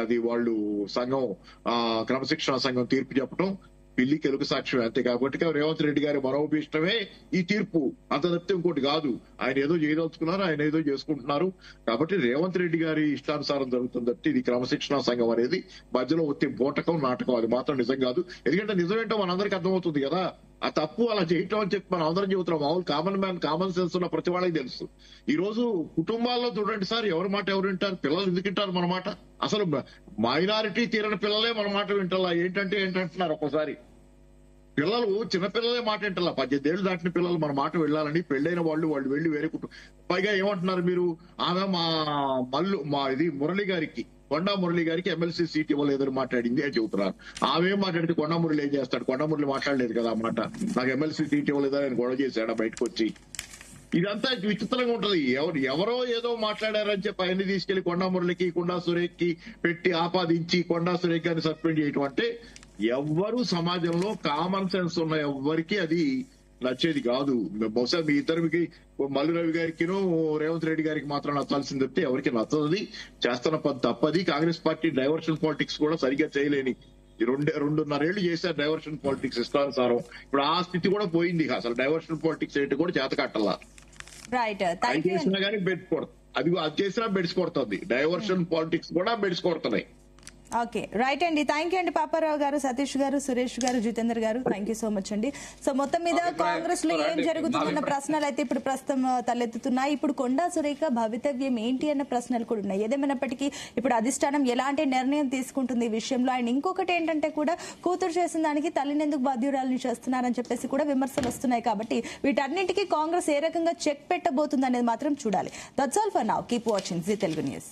అది వాళ్ళు సంఘం క్రమశిక్షణ సంఘం తీర్పు చెప్పడం పిల్లికి ఎలుక సాక్ష్యం. అంతే కాబట్టి రేవంత్ రెడ్డి గారి మనోభీష్టమే ఈ తీర్పు, అంత తప్పితే ఇంకోటి కాదు. ఆయన ఏదో చేయదలుచుకున్నారు, ఆయన ఏదో చేసుకుంటున్నారు. కాబట్టి రేవంత్ రెడ్డి గారి ఇష్టానుసారం జరుగుతుంది తప్పితే ఇది క్రమశిక్షణ సంఘం అనేది మధ్యలో వచ్చే బోటకం, నాటకం అది మాత్రం నిజం కాదు. ఎందుకంటే నిజమేంటో మనందరికీ అర్థమవుతుంది కదా. ఆ తప్పు అలా చేయటం అని చెప్పి మనం అందరం చెబుతున్నాం. మామూలు కామన్ మ్యాన్, కామన్ సెన్స్ ఉన్న ప్రతి వాళ్ళకి తెలుసు. ఈ రోజు కుటుంబాల్లో చూడండి సార్, ఎవరి మాట ఎవరు వింటారు? పిల్లలు ఎందుకు వింటారు మన మాట? అసలు మైనారిటీ తీరని పిల్లలే మన మాట వింటారా? ఏంటంటున్నారు ఒక్కోసారి. పిల్లలు చిన్నపిల్లలే మాట వింటారా? 18 ఏళ్ళు దాటిన పిల్లలు మన మాట వెళ్ళాలని పెళ్లైన వాళ్ళు వెళ్లి వేరే పైగా ఏమంటున్నారు మీరు? ఆమె మురళి గారికి, కొండా మురళి గారికి ఎమ్మెల్సీ సీట్ ఇవ్వలేదని మాట్లాడింది అని చెబుతున్నారు. ఆమె మాట్లాడితే కొండా మురళి ఏం చేస్తాడు? కొండా మురళి మాట్లాడలేదు కదా ఆ మాట. నాకు ఎమ్మెల్సీ సీట్ ఇవ్వలేదని ఆయన గొడవ చేశాడా బయటకు వచ్చి? ఇదంతా విచిత్రంగా ఉంటది. ఎవరో ఏదో మాట్లాడారని చెప్పి ఆయన్ని తీసుకెళ్లి కొండా మురళికి, కొండా సురేఖ్కి పెట్టి ఆపాదించి కొండా సురేఖ్ గారిని సస్పెండ్ చేయటం అంటే ఎవ్వరు సమాజంలో కామన్ సెన్స్ ఉన్న ఎవ్వరికి అది నచ్చేది కాదు. బహుశా మీ ఇద్దరికి, మల్లు రవి గారికి రేవంత్ రెడ్డి గారికి మాత్రం నచ్చాల్సింది తప్పితే ఎవరికి నచ్చదు. చేస్తున్న పని తప్పది. కాంగ్రెస్ పార్టీ డైవర్షన్ పాలిటిక్స్ కూడా సరిగ్గా చేయలేని 2.5 ఏళ్లు చేశారు డైవర్షన్ పాలిటిక్స్ ఇష్టానుసారం. ఇప్పుడు ఆ స్థితి కూడా పోయింది. అసలు డైవర్షన్ పాలిటిక్స్ ఏంటి కూడా చేత కట్టాల. అది చేసినా కానీ అది చేసినా బెడ్స్ కొడుతుంది. డైవర్షన్ పాలిటిక్స్ కూడా బెడ్స్ కొడుతున్నాయి. ఓకే రైట్ అండి. థ్యాంక్ యూ అండి పాపారావు గారు, సతీష్ గారు, సురేష్ గారు, జితేందర్ గారు. థ్యాంక్ యూ సో మచ్ అండి. సో మొత్తం మీద కాంగ్రెస్ లో ఏం జరుగుతుందన్న ప్రశ్నలు అయితే ఇప్పుడు ప్రస్తుతం తలెత్తుతున్నాయి. ఇప్పుడు కొండా సురేఖ భవితవ్యం ఏంటి అన్న ప్రశ్నలు కూడా ఉన్నాయి. ఏదేమైనప్పటికీ ఇప్పుడు అధిష్టానం ఎలాంటి నిర్ణయం తీసుకుంటుంది ఈ విషయంలో. అండ్ ఇంకొకటి ఏంటంటే కూడా కూతురు చేసిన దానికి తల్లిని ఎందుకు బాధ్యురాలని చేస్తున్నారని చెప్పేసి కూడా విమర్శలు వస్తున్నాయి. కాబట్టి వీటన్నింటికీ కాంగ్రెస్ ఏ రకంగా చెక్ పెట్టబోతుంది అనేది మాత్రం చూడాలి. That's all for now. Keep watching Zee Telugu news.